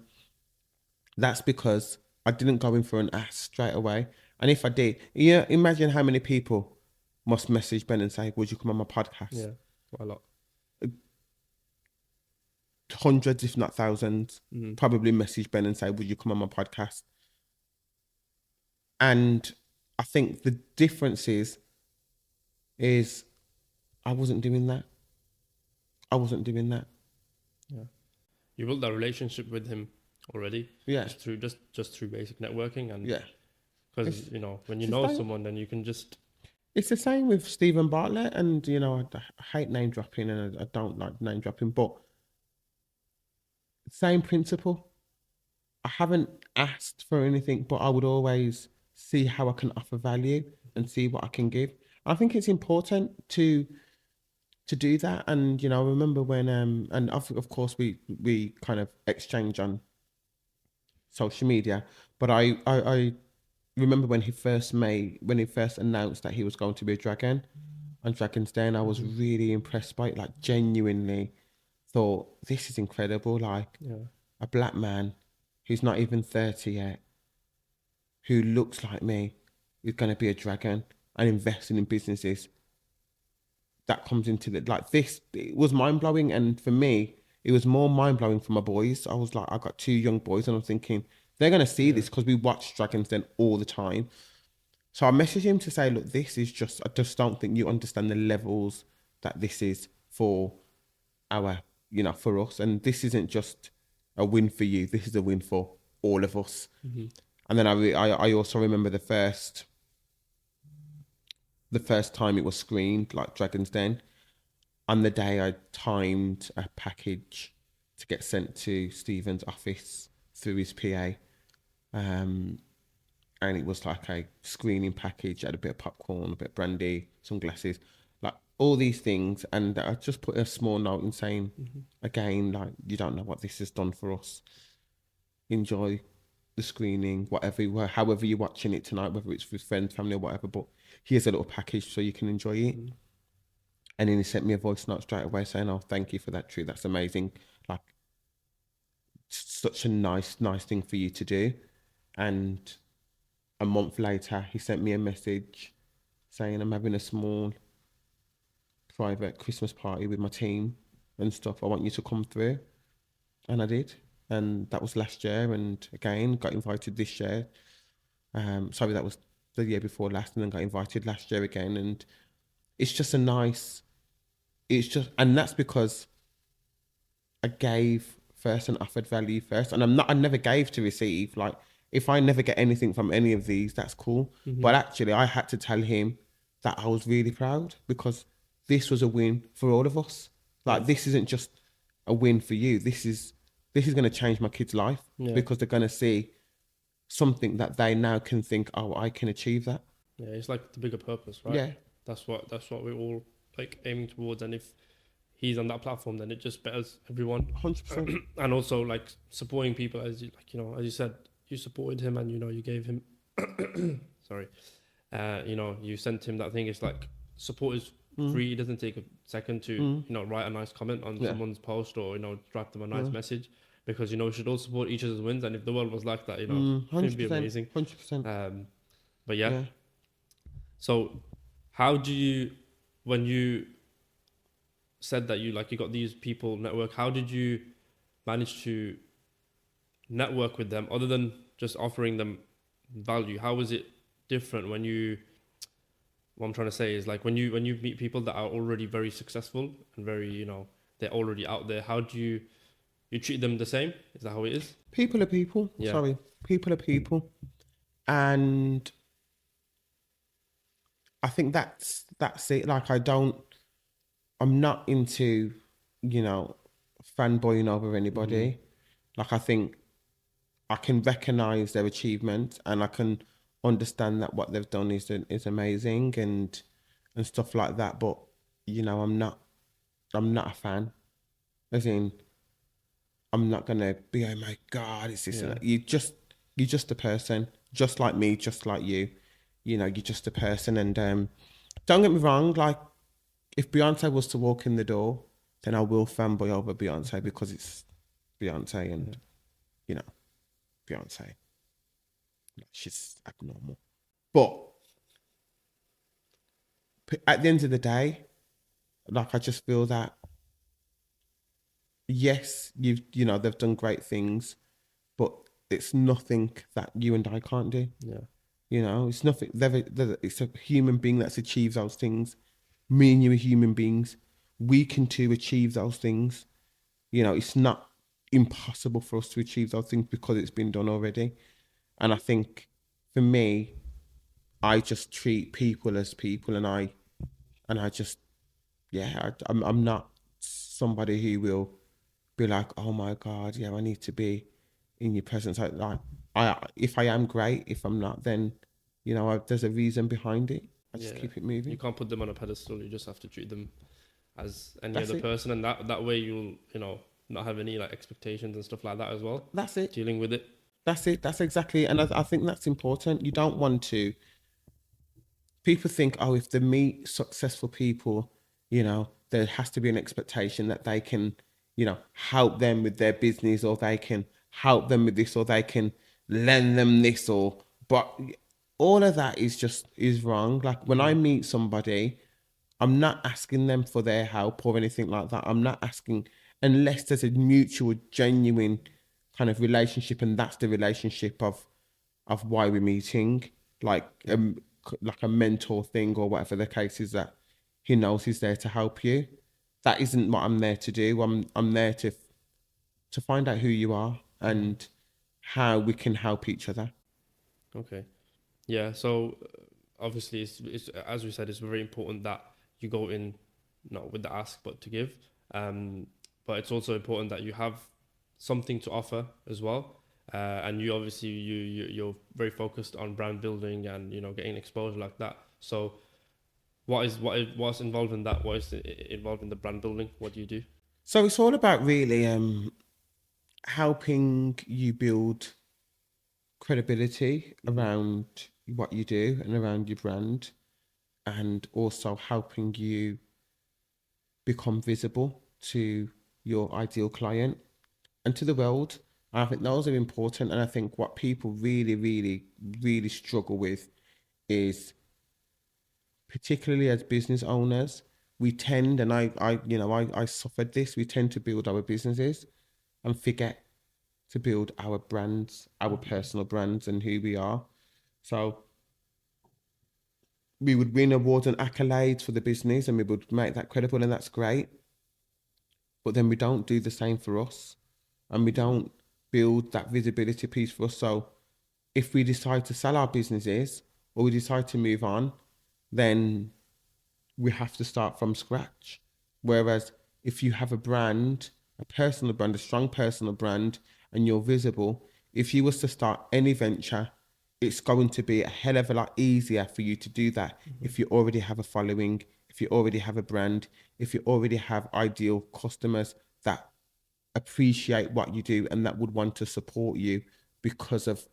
that's because I didn't go in for an ask straight away. And if I did, yeah, imagine how many people must message Ben and say, "Would you come on my podcast?" Yeah, quite a lot. Hundreds, if not thousands, Mm-hmm. probably message Ben and say, "Would you come on my podcast?" And I think the difference is I wasn't doing that. I wasn't doing that. Yeah, you built that relationship with him already, Yeah, just through basic networking, and yeah. because when you It's know the same. someone, then you can just It's the same with Stephen Bartlett, and I hate name dropping, and I don't like name dropping, but same principle. I haven't asked for anything, but I would always see how I can offer value and see what I can give. I think it's important to do that. And I remember when and of course we kind of exchange on social media, but I remember when he first announced that he was going to be a dragon on Dragon's Den. I was really impressed by it, like genuinely thought this is incredible. Like yeah. a black man who's not even 30 yet, who looks like me, is going to be a dragon and investing in businesses that comes into the like this. It was mind blowing, and for me, it was more mind blowing for my boys. I was like, I got two young boys, and I was thinking they're going to see Yeah. this because we watch Dragons Den all the time. So I messaged him to say, look, this is just, I just don't think you understand the levels that this is for our, for us. And this isn't just a win for you. This is a win for all of us. Mm-hmm. And then I also remember the first time it was screened, like Dragon's Den. On the day I timed a package to get sent to Stephen's office through his PA. And it was like a screening package, had a bit of popcorn, a bit of brandy, some glasses, like all these things. And I just put a small note in saying, again, like, you don't know what this has done for us. Enjoy the screening, whatever, however you're watching it tonight, whether it's with friends, family, or whatever. But here's a little package so you can enjoy it. And then he sent me a voice note straight away saying, "Oh, thank you for that, Tru. That's amazing. Like, such a nice thing for you to do." And a month later, he sent me a message saying, "I'm having a small private Christmas party with my team and stuff. I want you to come through." And I did. And that was last year. And again, got invited this year. Sorry, that was the year before last, and then got invited last year again. And it's just and that's because I gave first and offered value first. And I never gave to receive. Like, if I never get anything from any of these, that's cool. But actually, I had to tell him that I was really proud because this was a win for all of us. Like, this isn't just a win for you. This is going to change my kid's life because they're going to see something that they now can think, oh, I can achieve that. Yeah, it's like the bigger purpose, right? Yeah. That's what we're all like aiming towards. And if he's on that platform, then it just betters everyone. 100%. And also like supporting people, as as you said, you supported him, and you gave him sorry, you sent him that thing. It's like support is free. It doesn't take a second to write a nice comment on someone's post, or drop them a nice message, because we should all support each other's wins. And if the world was like that, it'd be amazing. 100%. But yeah. So how do you, when you said that you got these people network, how did you manage to network with them other than just offering them value? How is it different when you, what I'm trying to say is, like, when you meet people that are already very successful and very, they're already out there, how do you treat them the same? Is that how it is? People are people. Yeah. Sorry. People are people. And I think that's it. Like, I'm not into, fanboying over anybody. Like, I think I can recognize their achievement, and I can understand that what they've done is amazing and stuff like that. But I'm not a fan. As in, I'm not gonna be, oh my God, it's this and that. You're just a person, just like me, just like you. You're just a person. And don't get me wrong, like, if Beyonce was to walk in the door, then I will fanboy over Beyonce because Beyonce, and you know, Beyonce, she's abnormal. But at the end of the day, like I just feel that yes, they've done great things, but it's nothing that you and I can't do. Yeah. It's nothing. It's a human being that's achieved those things. Me and you are human beings. We can too achieve those things. It's not impossible for us to achieve those things because it's been done already. And I think for me, I just treat people as people, and I just, I'm not somebody who will be like, oh my God, yeah, I need to be in your presence. If I am, great. If I'm not, then there's a reason behind it. I just Yeah. keep it You moving. can't put them on a pedestal. You just have to treat them as any That's other it. person, and that way you'll not have any like expectations and stuff like that as well. That's it. Dealing with it. That's it. That's exactly. And I think that's important. You don't want to. People think, oh, if they meet successful people, there has to be an expectation that they can, help them with their business, or they can help them with this, or they can lend them this, but all of that is wrong. Like when I meet somebody, I'm not asking them for their help or anything like that. I'm not asking unless there's a mutual, genuine kind of relationship, and that's the relationship of why we're meeting, like like a mentor thing or whatever the case is, that he knows he's there to help you. That isn't what I'm there to do. I'm there to find out who you are and how we can help each other. Okay. Yeah. So obviously, it's as we said, it's very important that you go in not with the ask but to give. Um, but it's also important that you have something to offer as well. And you obviously you're very focused on brand building and getting exposure like that. So what's involved in that? What is involved in the brand building? What do you do? So it's all about really helping you build credibility Mm-hmm. around what you do and around your brand, and also helping you become visible to your ideal client and to the world. I think those are important. And I think what people really, really, really struggle with is, particularly as business owners, we tend, and I suffered this, we tend to build our businesses and forget to build our brands, our personal brands, and who we are. So we would win awards and accolades for the business, and we would make that credible, and that's great. But then we don't do the same for us, and we don't build that visibility piece for us. So if we decide to sell our businesses or we decide to move on, then we have to start from scratch. Whereas if you have a brand, a personal brand, a strong personal brand, and you're visible, if you was to start any venture, it's going to be a hell of a lot easier for you to do that if you already have a following, if you already have a brand, if you already have ideal customers that appreciate what you do and that would want to support you because of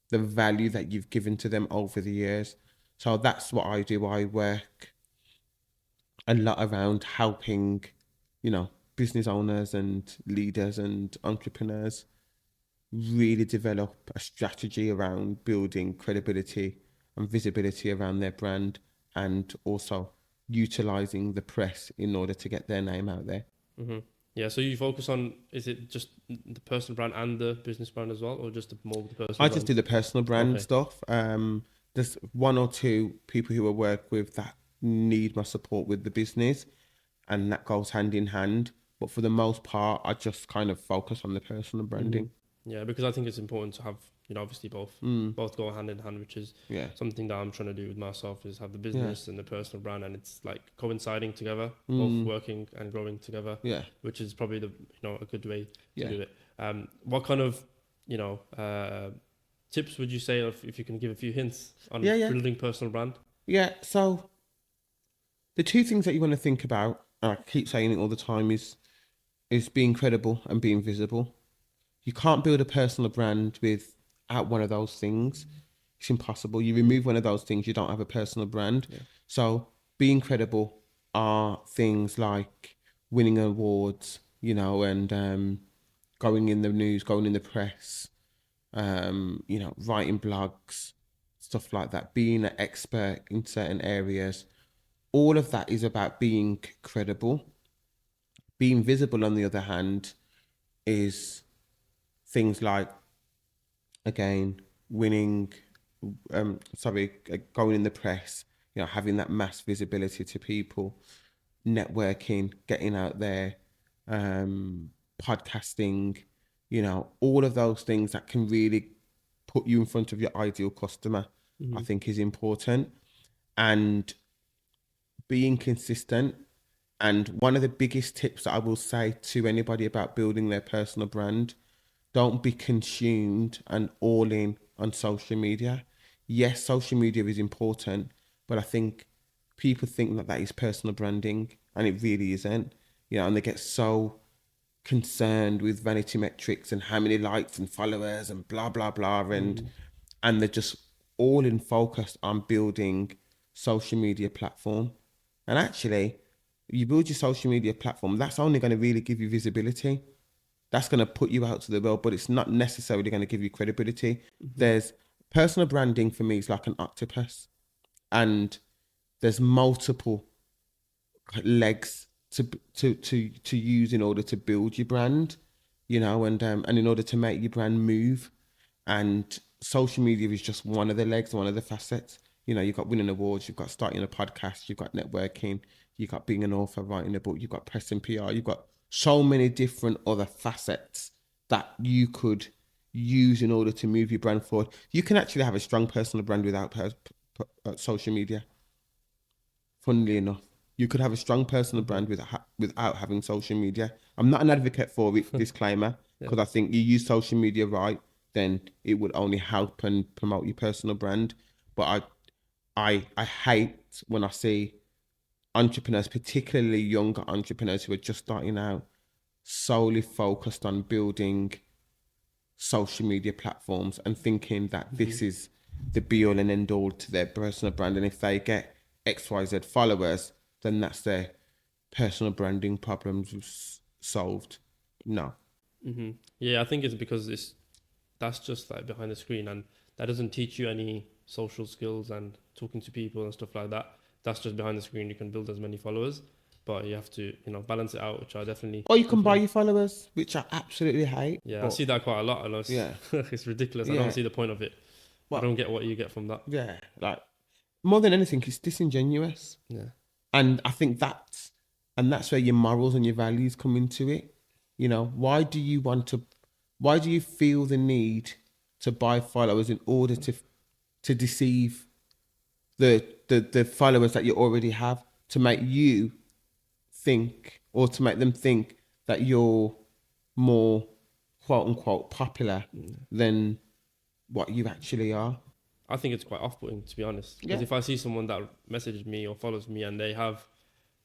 the value that you've given to them over the years. So that's what I do. I work a lot around helping, business owners and leaders and entrepreneurs really develop a strategy around building credibility and visibility around their brand, and also utilizing the press in order to get their name out there. Mm-hmm. Yeah. So you focus on, is it just the personal brand and the business brand as well, or just more of the personal I just brand? do the personal brand Okay. stuff. There's one or two people who I work with that need my support with the business, and that goes hand in hand. But for the most part, I just kind of focus on the personal Mm-hmm. branding. Yeah, because I think it's important to have, obviously both go hand in hand, which is Yeah, something that I'm trying to do with myself, is have the yeah, business and the personal brand, and it's like coinciding together, both mm, working and growing together, yeah, which is probably the a good way to yeah. do it. What kind of tips would you say, if you can give a few hints on Yeah, yeah, building personal brand? yeah. So the two things that you want to think about, and I keep saying it all the time, is being credible and being visible. You can't build a personal brand without one of those things. It's impossible. You remove one of those things, you don't have a personal brand. Yeah. So being credible are things like winning awards, and going in the news, going in the press, you know, writing blogs, stuff like that, being an expert in certain areas. All of that is about being credible. Being visible, on the other hand, is things like, again, winning, going in the press, you know, having that mass visibility to people, networking, getting out there, podcasting, you know, all of those things that can really put you in front of your ideal customer, I think is important. And being consistent. And one of the biggest tips that I will say to anybody about building their personal brand, don't be consumed and all in on social media. Yes, social media is important, but I think people think that that is personal branding, and it really isn't. You know, and they get so concerned with vanity metrics and how many likes and followers and blah blah blah, and they're just all in focused on building social media platform. And actually, you build your social media platform, that's only going to really give you visibility. That's going to put you out to the world, but it's not necessarily going to give you credibility. There's personal branding, for me, is like an octopus, and there's multiple legs to use in order to build your brand, you know, and in order to make your brand move. And social media is just one of the legs, one of the facets. You know, you've got winning awards, you've got starting a podcast, you've got networking, you've got being an author, writing a book, you've got press and PR, you've got so many different other facets that you could use in order to move your brand forward. You can actually have a strong personal brand without social media. Funnily enough, you could have a strong personal brand without having social media. I'm not an advocate for it, disclaimer, because I think you use social media right, then it would only help and promote your personal brand. But I hate when I see entrepreneurs, particularly younger entrepreneurs who are just starting out, solely focused on building social media platforms and thinking that this is the be all and end all to their personal brand. And if they get XYZ followers, then that's their personal branding problems solved. No. Yeah, I think it's because that's just like behind the screen, and that doesn't teach you any social skills and talking to people and stuff like that. That's just behind the screen. You can build as many followers, but you have to, balance it out, which I definitely. Or you can buy your followers, which I absolutely hate. Yeah, I see that quite a lot, and Yeah. it's ridiculous. I Yeah. don't see the point of it. I Well, don't get what you get from that. yeah, like more than anything, it's disingenuous. Yeah. And I think that's where your morals and your values come into it. You know, why do you feel the need to buy followers in order to deceive the followers that you already have, to make you think, or to make them think that you're more quote unquote popular than what you actually are? I think it's quite off-putting, to be honest. Because Yeah. if I see someone that messages me or follows me and they have,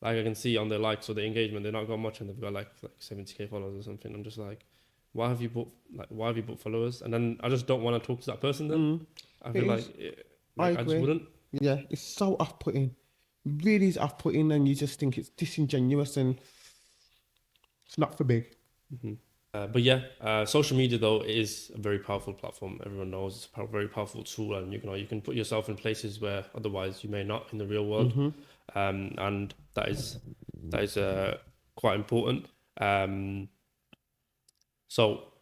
like I can see on their likes or their engagement, they've not got much and they've got like 70k followers or something. I'm just like, why have you bought followers? And then I just don't want to talk to that person. Then I feel I I agree. just wouldn't. Yeah, it's so off-putting. Really is off-putting, and you just think it's disingenuous, and it's not for me. But yeah, social media though is a very powerful platform. Everyone knows it's a very powerful tool, and you can put yourself in places where otherwise you may not in the real world, and that is quite important. So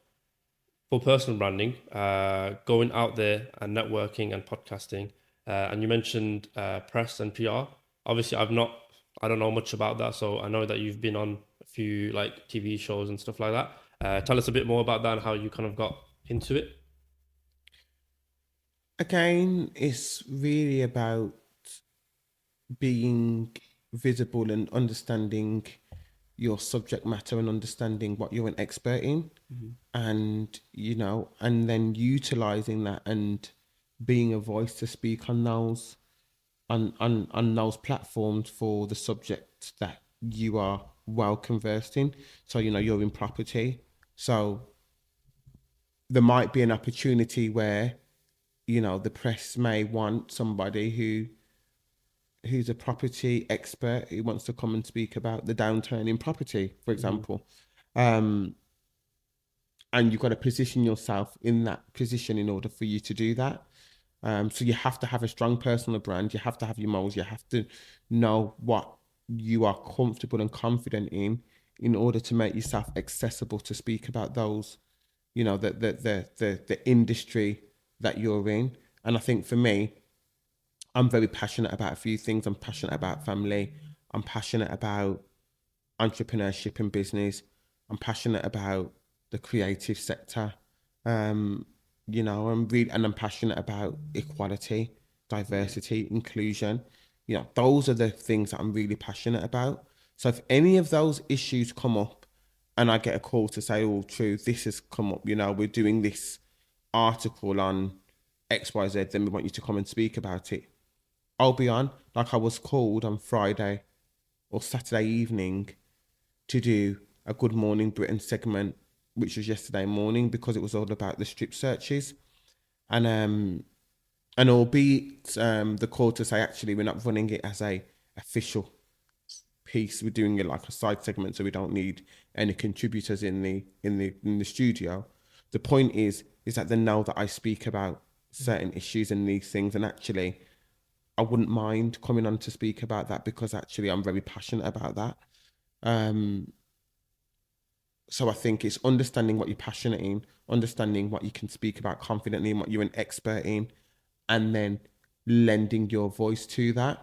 for personal branding, going out there and networking and podcasting, and you mentioned press and PR. Obviously, I don't know much about that, so I know that you've been on a few like TV shows and stuff like that. Tell us a bit more about that and how you kind of got into it. Again, it's really about being visible and understanding your subject matter and understanding what you're an expert in, and and then utilizing that and being a voice to speak on those on those platforms for the subject that you are well conversed in. So you're in property, so there might be an opportunity where the press may want somebody who's a property expert who wants to come and speak about the downturn in property, for example. and you've got to position yourself in that position in order for you to do that. So you have to have a strong personal brand. You have to have your morals. You have to know what you are comfortable and confident in order to make yourself accessible to speak about those, the industry that you're in. And I think for me, I'm very passionate about a few things. I'm passionate about family. I'm passionate about entrepreneurship and business. I'm passionate about the creative sector. Um, I'm passionate about equality, diversity, inclusion. Those are the things that I'm really passionate about. So if any of those issues come up and I get a call to say, oh, Tru, this has come up, we're doing this article on XYZ, then we want you to come and speak about it. I'll be on. Like I was called on Friday or Saturday evening to do a Good Morning Britain segment, which was yesterday morning, because it was all about the strip searches. And albeit the call to say, actually, we're not running it as a official piece, we're doing it like a side segment, so we don't need any contributors in the studio. The point is that they know that I speak about certain issues and these things, and actually I wouldn't mind coming on to speak about that, because actually I'm very passionate about that. So I think it's understanding what you're passionate in, understanding what you can speak about confidently and what you're an expert in, and then lending your voice to that.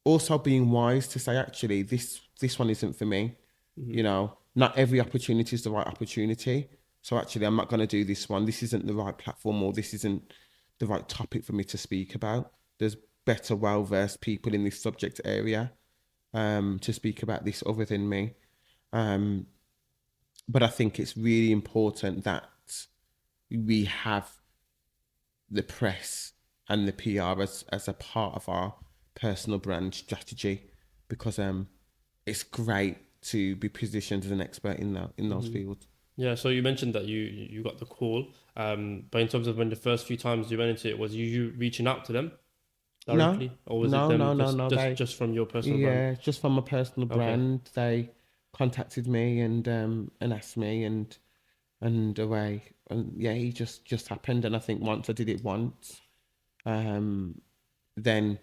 Also being wise to say, actually, this one isn't for me. Not every opportunity is the right opportunity. So actually, I'm not going to do this one. This isn't the right platform, or this isn't the right topic for me to speak about. There's better, well-versed people in this subject area to speak about this other than me. But I think it's really important that we have the press and the PR as a part of our personal brand strategy, because it's great to be positioned as an expert in those fields. Yeah, so you mentioned that you got the call, but in terms of when the first few times you went into it, was you reaching out to them directly, or was it them No. just from your personal brand? Yeah, just from a personal brand. They contacted me and asked me, and away, and yeah, he just happened. And I think once I did it once, then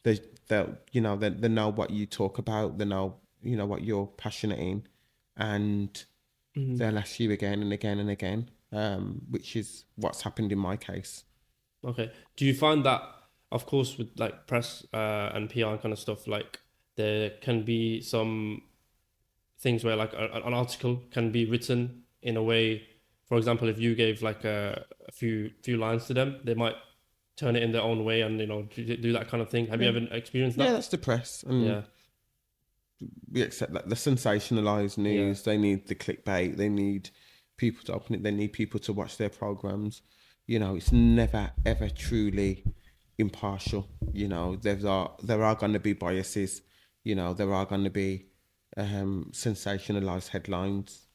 they know what you talk about, they know what you're passionate in, and they'll ask you again and again and again, which is what's happened in my case. Okay. Do you find that, of course, with like press and PR and kind of stuff, like there can be some things where like an article can be written in a way, for example, if you gave like a few lines to them, they might turn it in their own way and do that kind of thing. Have you ever experienced that? Yeah, that's the press, and Yeah. we accept that the sensationalized news. They need the clickbait. They need people to open it. They need people to watch their programs. It's never ever truly impartial. There are going to be biases. There are going to be sensationalized headlines.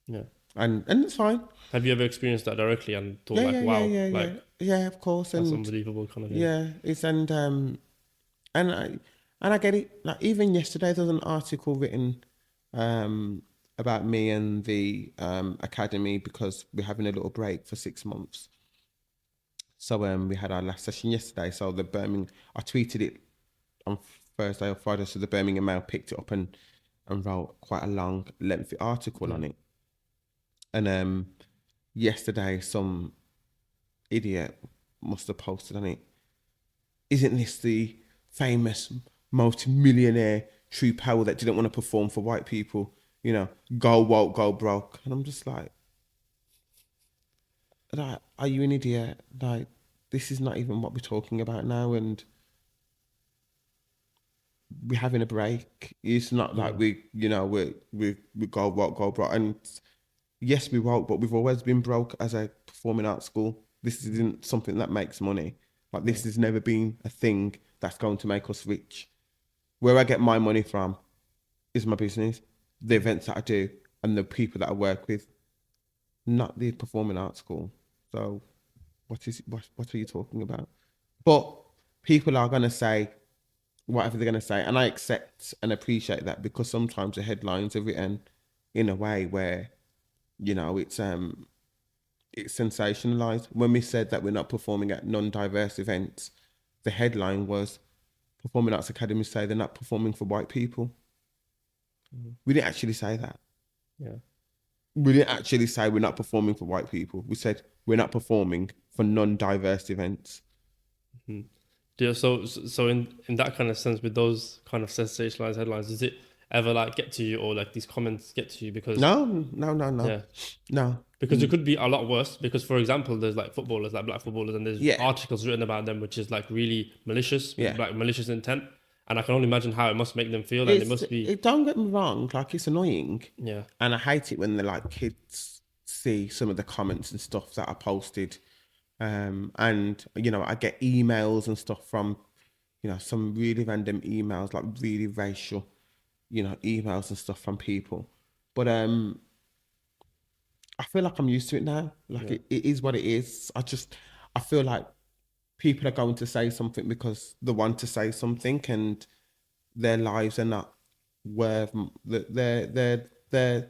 Yeah. And it's fine. Have you ever experienced that directly and thought Yeah, of course. That's And unbelievable kind of thing. yeah, it's and I get it. Like even yesterday, there was an article written about me and the academy, because we're having a little break for 6 months. So we had our last session yesterday. So I tweeted it on Thursday or Friday. So the Birmingham Mail picked it up and wrote quite a long, lengthy article on it. And yesterday, some idiot must have posted on it, isn't this the famous multi-millionaire Tru Powell that didn't want to perform for white people? Go woke, go broke. And I'm just like, are you an idiot? Like, this is not even what we're talking about now, and we're having a break. It's not like we go woke, go broke. And yes, we woke, but we've always been broke as a performing arts school. This isn't something that makes money. Like, this has never been a thing that's going to make us rich. Where I get my money from is my business, the events that I do, and the people that I work with, not the performing arts school. So what are you talking about? But people are going to say whatever they're going to say, and I accept and appreciate that, because sometimes the headlines are written in a way where You know, it's sensationalized. When we said that we're not performing at non-diverse events, the headline was Performing Arts Academy say they're not performing for white people. We didn't actually say that. Yeah. We didn't actually say we're not performing for white people. We said we're not performing for non-diverse events. Mhm. Yeah, so in that kind of sense, with those kind of sensationalized headlines, does it ever like get to you, or like these comments get to you? Because No. yeah, No. because it could be a lot worse. Because for example, there's like footballers, like black footballers, and there's Yeah. articles written about them, which is like really malicious, Yeah. like malicious intent. And I can only imagine how it must make them feel, and it must be, Don't get me wrong, like it's annoying. yeah, And I hate it when the like kids see some of the comments and stuff that I posted. And you know, I get emails and stuff from, you know, some really random emails, like really racial, you know, emails and stuff from people. But I feel like I'm used to it now. Like yeah, it is what it is. I feel like people are going to say something because they want to say something, and their lives are not worth their their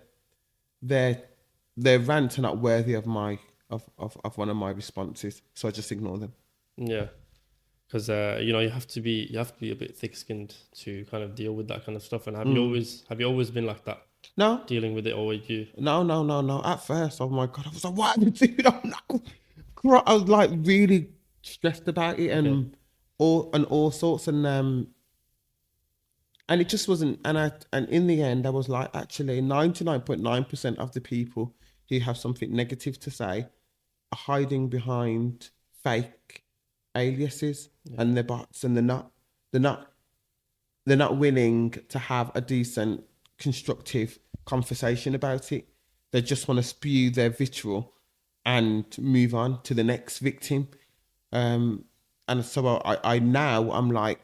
their rants are not worthy of my of one of my responses. So I just ignore them. yeah. Because you have to be a bit thick-skinned to kind of deal with that kind of stuff. And have you always been like that, No, dealing with it, or would you? no. At first, oh my god, I was like, what am I doing? I'm not, I was like really stressed about it, Yeah, and all sorts, and it just wasn't. And in the end, I was like, actually, 99.9% of the people who have something negative to say are hiding behind fake aliases yeah, and their bots, and they're not they're not willing to have a decent, constructive conversation about it. They just want to spew their vitriol and move on to the next victim. Um, and so I now I'm like,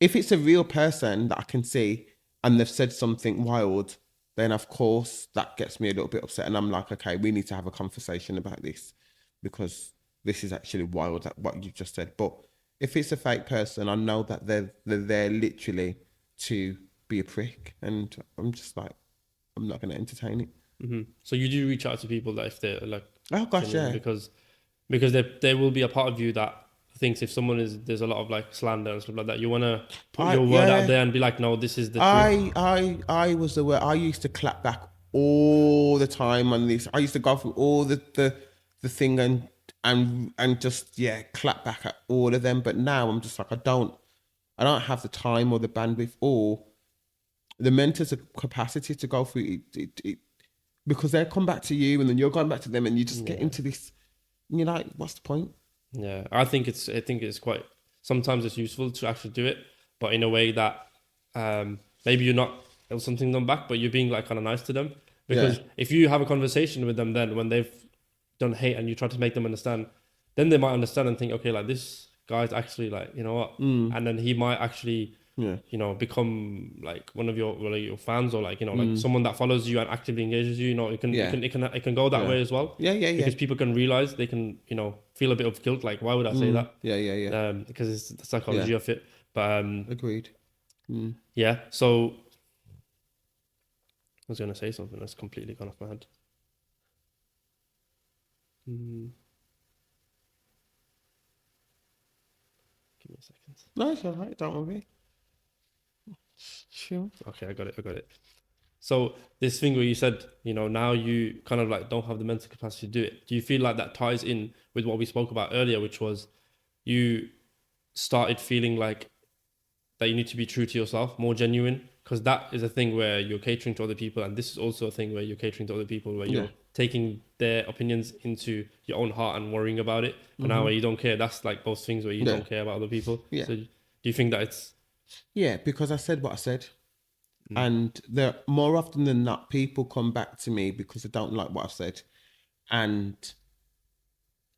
if it's a real person that I can see and they've said something wild, then of course that gets me a little bit upset. And I'm like, okay, we need to have a conversation about this because this is actually wild, that what you just said. But if it's a fake person, I know that they're there literally to be a prick, and I'm just like, I'm not going to entertain it. So you do reach out to people that if they're like Oh gosh, genuine, yeah. because there will be a part of you that thinks if someone is there's a lot of like slander and stuff like that, you want to put I your word out yeah. there and be like, no, this is the truth. I was the way I used to clap back all the time on this. I used to go through all the thing and just clap back at all of them. But now I'm just like, I don't have the time or the bandwidth or the mental capacity to go through it because they come back to you and then you're going back to them and you just get Yeah. into this. And you're like, what's the point? Yeah, I think it's quite, sometimes it's useful to actually do it, but in a way that maybe you're not something them back, but you're being like kind of nice to them. Yeah. Because if you have a conversation with them, then when they've done hate and you try to make them understand, then they might understand and think, okay, like this guy's actually like, you know what, and then he might actually, Yeah. you know, become like one of your fans, or like, you know, like Mm. someone that follows you and actively engages you. You know, Yeah. it can go that Yeah. way as well. Yeah. Because people can realize, they can, you know, feel a bit of guilt. Like, why would I say that? Yeah. Because it's the Yeah. psychology of it. But Agreed. Mm. yeah. So I was gonna say something that's completely gone off my head. Mm, give me a second. No, it's all right. Don't worry. Sure. Okay, I got it. I got it. So this thing where you said, you know, now you kind of like don't have the mental capacity to do it. Do you feel like that ties in with what we spoke about earlier, which was you started feeling like that you need to be true to yourself, more genuine? Because that is a thing where you're catering to other people, and this is also a thing where you're catering to other people, where Yeah. you're taking their opinions into your own heart and worrying about it. But now where you don't care, that's like both things where you Yeah. don't care about other people. Yeah. So do you think that it's Yeah, because I said what I said. And there more often than not, people come back to me because they don't like what I've said. And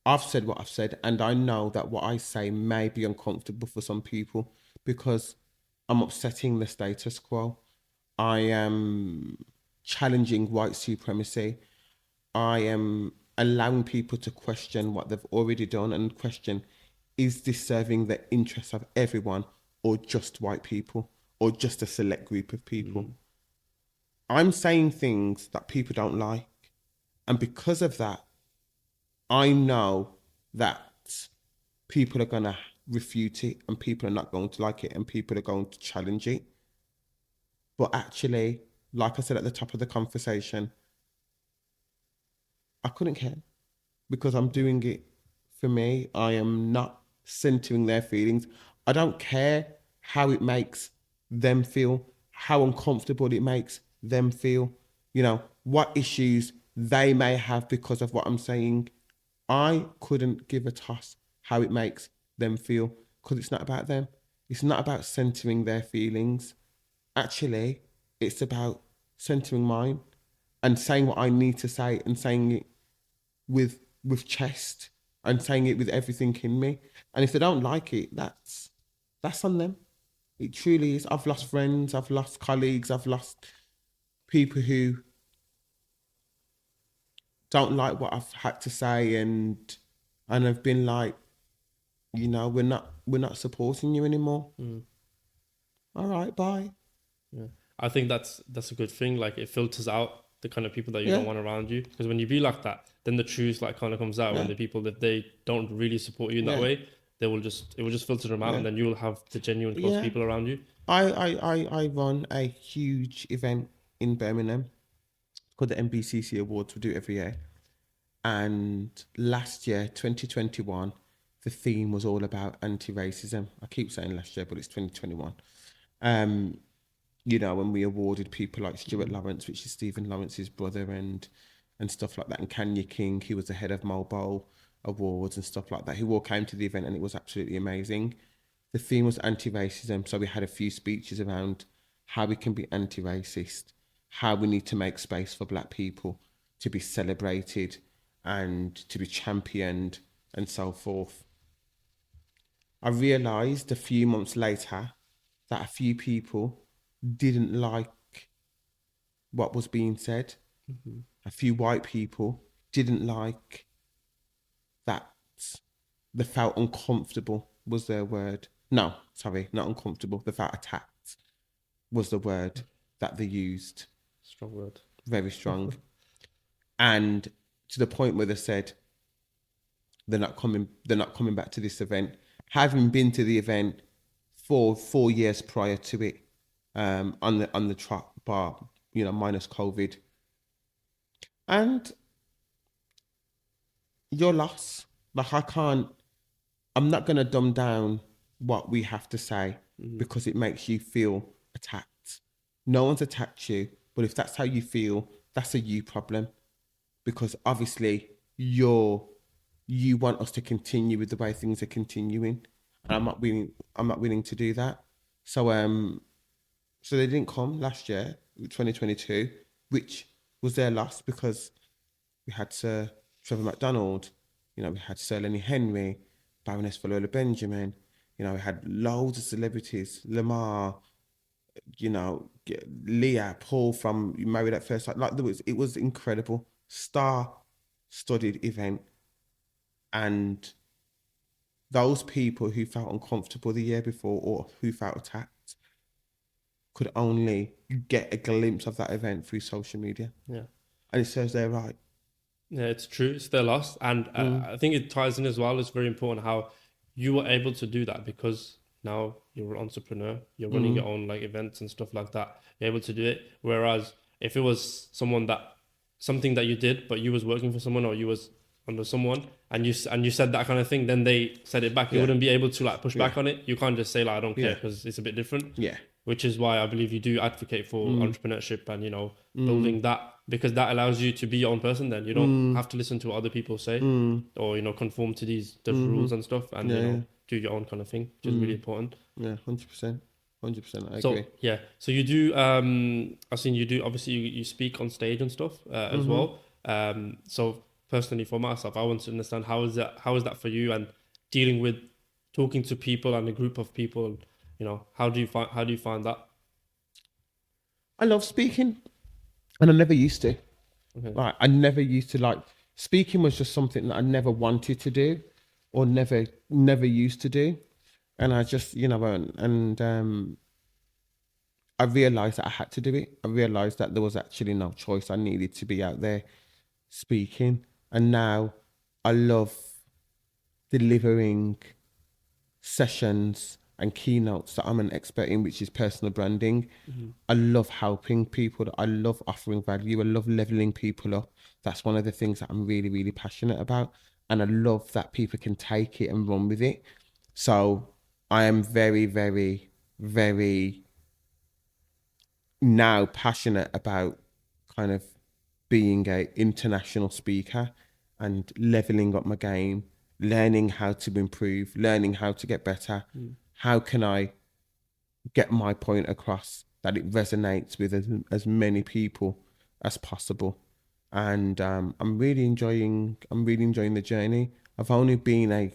I've said what I've said, and I know that what I say may be uncomfortable for some people because I'm upsetting the status quo. I am challenging white supremacy. I am allowing people to question what they've already done and question, is this serving the interests of everyone or just white people or just a select group of people? I'm saying things that people don't like. And because of that, I know that people are going to refute it and people are not going to like it and people are going to challenge it. But actually, like I said at the top of the conversation, I couldn't care because I'm doing it for me. I am not centering their feelings. I don't care how it makes them feel, how uncomfortable it makes them feel, what issues they may have because of what I'm saying. I couldn't give a toss how it makes them feel because it's not about them. It's not about centering their feelings. Actually, it's about centering mine and saying what I need to say and saying it with chest and saying it with everything in me. And if they don't like it, that's on them. It truly is. I've lost friends, I've lost colleagues, I've lost people who don't like what I've had to say and have been like, we're not supporting you anymore. All right, bye. Yeah. I think that's a good thing. Like it filters out the kind of people that you Yeah. don't want around you. Because when you be like that, then the truth like kind of comes out. Yeah. When the people that they don't really support you in that Yeah. way, it will just filter them out, Yeah. and then you'll have the genuine close Yeah. people around you. I run a huge event in Birmingham called the MBCC Awards. We do it every year. And last year, 2021, the theme was all about anti-racism. I keep saying last year, but it's 2021. When we awarded people like Stuart Lawrence, which is Stephen Lawrence's brother, and stuff like that, and Kanya King, who was the head of Mobile Awards and stuff like that, who all came to the event, and it was absolutely amazing. The theme was anti-racism, so we had a few speeches around how we can be anti-racist, how we need to make space for Black people to be celebrated and to be championed and so forth. I realised a few months later that a few people didn't like what was being said. Mm-hmm. A few white people didn't like that. They felt uncomfortable was their word. No, sorry, not uncomfortable. They felt attacked was the word that they used. Strong word. Very strong. And to the point where they said they're not coming back to this event, having been to the event for 4 years prior to it, on the trot bar, minus COVID. And your loss. Like I'm not gonna dumb down what we have to say because it makes you feel attacked. No one's attacked you, but if that's how you feel, that's a you problem. Because obviously you want us to continue with the way things are continuing. And I'm not willing to do that. So so they didn't come last year, 2022, which was their loss because we had Sir Trevor MacDonald, we had Sir Lenny Henry, Baroness Viola Benjamin, we had loads of celebrities, Lamar, Leah, Paul from Married at First Sight. It was incredible, star-studded event, and those people who felt uncomfortable the year before or who felt attacked could only get a glimpse of that event through social media. Yeah. And it serves their right. Yeah, it's true. It's their loss. And I think it ties in as well. It's very important how you were able to do that because now you're an entrepreneur. You're running your own like events and stuff like that. You're able to do it. Whereas if it was something that you did, but you was working for someone or you was under someone and you said that kind of thing, then they said it back. You wouldn't be able to like push back on it. You can't just say like, I don't care because it's a bit different. Yeah. Which is why I believe you do advocate for entrepreneurship and, building that, because that allows you to be your own person then. You don't have to listen to what other people say or, conform to the rules and stuff and, do your own kind of thing, which is really important. Yeah, 100%. 100%, I So, agree. yeah. So you do, I've seen you do, obviously you speak on stage and stuff as well. So personally for myself, I want to understand how is that for you and dealing with talking to people and a group of people, how do you find that? I love speaking, and I never used to. Okay. Like, I never used to speaking was just something that I never wanted to do, or never used to do, and I just I realized that I had to do it. I realized that there was actually no choice. I needed to be out there speaking. And now I love delivering sessions and keynotes that I'm an expert in, which is personal branding. I love helping people. I love offering value. I love leveling people up. That's one of the things that I'm really, really passionate about. And I love that people can take it and run with it. So I am very, very, very now passionate about kind of being a international speaker and leveling up my game, learning how to improve, learning how to get better. How can I get my point across that it resonates with as many people as possible? And I'm really enjoying the journey. I've only been a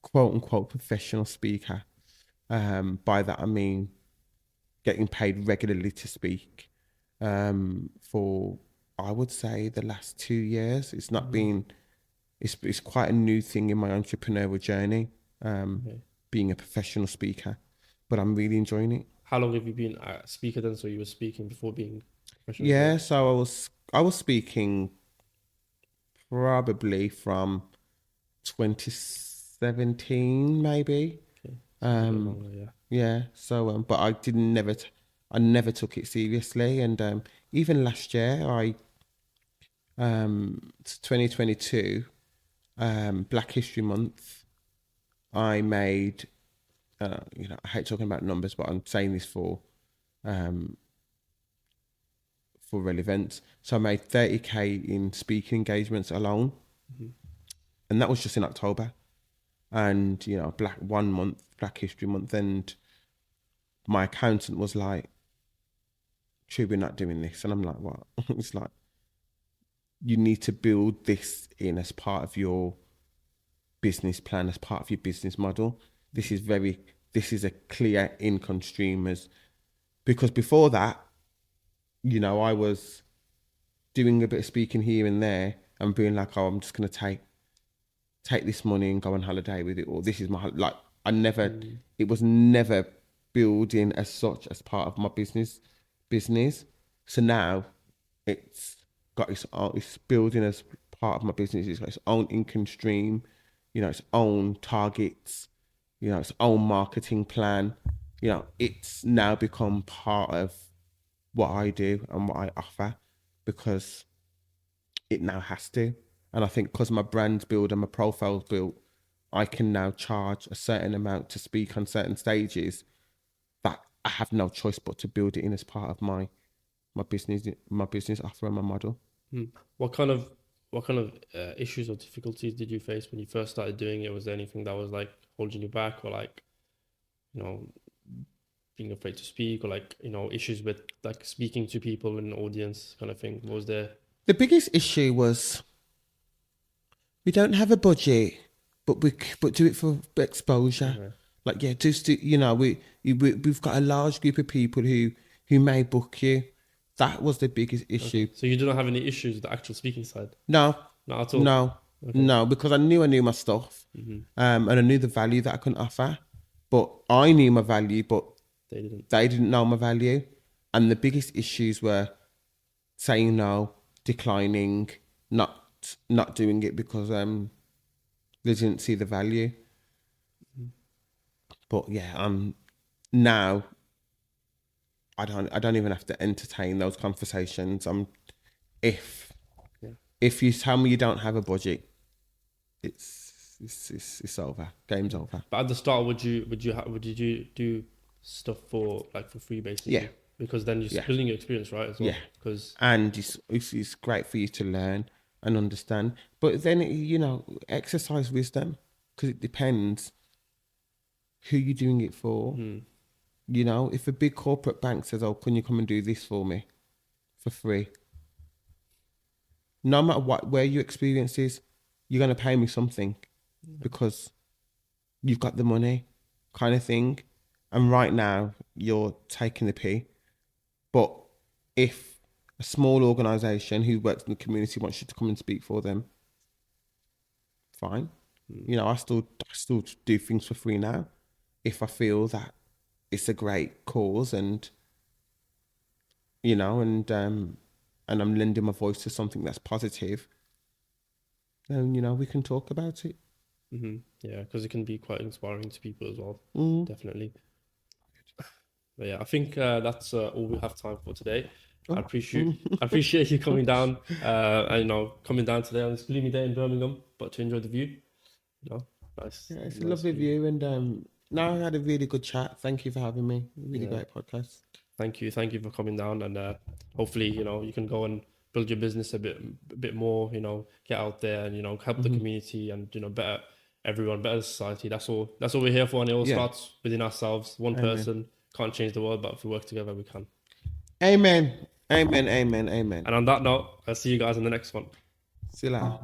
quote unquote professional speaker. By that I mean getting paid regularly to speak for, I would say, the last 2 years. It's not been, it's quite a new thing in my entrepreneurial journey, being a professional speaker, but I'm really enjoying it. How long have you been a speaker then? So you were speaking before being professional as well? Yeah, so I was speaking probably from 2017 maybe. Okay. So a bit Um, longer, yeah. Yeah, so but I never took it seriously, and even last year, 2022, Black History Month, I made, I hate talking about numbers, but I'm saying this um for relevance. So I made 30K in speaking engagements alone, and that was just in October, and Black History Month, and my accountant was like, "True, we're not doing this," and I'm like, "What?" It's like, you need to build this in as part of your business plan, as part of your business model. This is a clear income stream, because before that, I was doing a bit of speaking here and there and being like, oh, I'm just gonna take this money and go on holiday with it, or this is my, like, I never, it was never building as such as part of my business. So now it's it's building as part of my business. It's got its own income stream, its own targets, its own marketing plan. It's now become part of what I do and what I offer, because it now has to. And I think because my brand's built and my profile's built, I can now charge a certain amount to speak on certain stages, that I have no choice but to build it in as part of my business offer and my model. What kind of issues or difficulties did you face when you first started doing it? Was there anything that was like holding you back, or like, you know, being afraid to speak, or like, issues with like speaking to people in an audience kind of thing? What was there? The biggest issue was, we don't have a budget, but do it for exposure. Okay. Like, yeah, just we've got a large group of people who may book you. That was the biggest issue. Okay. So you do not have any issues with the actual speaking side? No, Not at all? no, Okay. no, because I knew my stuff, and I knew the value that I can offer. But I knew my value, but They didn't. they didn't know my value. And the biggest issues were saying no, declining, not doing it because they didn't see the value. But yeah, now I don't even have to entertain those conversations. If Yeah. if you tell me you don't have a budget, it's over. Game's over. But at the start, would you do stuff for free basically? Yeah. Because then you're Yeah. building your experience, right? As well. Yeah. Because And it's great for you to learn and understand. But then, exercise wisdom, because it depends who you're doing it for. If a big corporate bank says, "Oh, can you come and do this for me for free?" No matter where your experience is, you're gonna pay me something because you've got the money, kind of thing. And right now, you're taking the pee. But if a small organisation who works in the community wants you to come and speak for them, fine. I still do things for free now, if I feel that it's a great cause and you know, and I'm lending my voice to something that's positive, then you know we can talk about it. Yeah, because it can be quite inspiring to people as well. Mm. Definitely. But yeah, I think that's all we have time for today. I appreciate you coming down, and coming down today on this gloomy day in Birmingham, but to enjoy the view. Nice. Yeah, it's a Nice lovely view. view, and now I had a really good chat. Thank you for having me. Really Yeah. great podcast. Thank you for coming down, and hopefully, you can go and build your business a bit more. Get out there and help the community and better everyone, better society. That's all. That's all we're here for, and it all Yeah. starts within ourselves. One Amen. person can't change the world, but if we work together, we can. Amen. Amen. Amen. Amen. And on that note, I'll see you guys in the next one. See you later.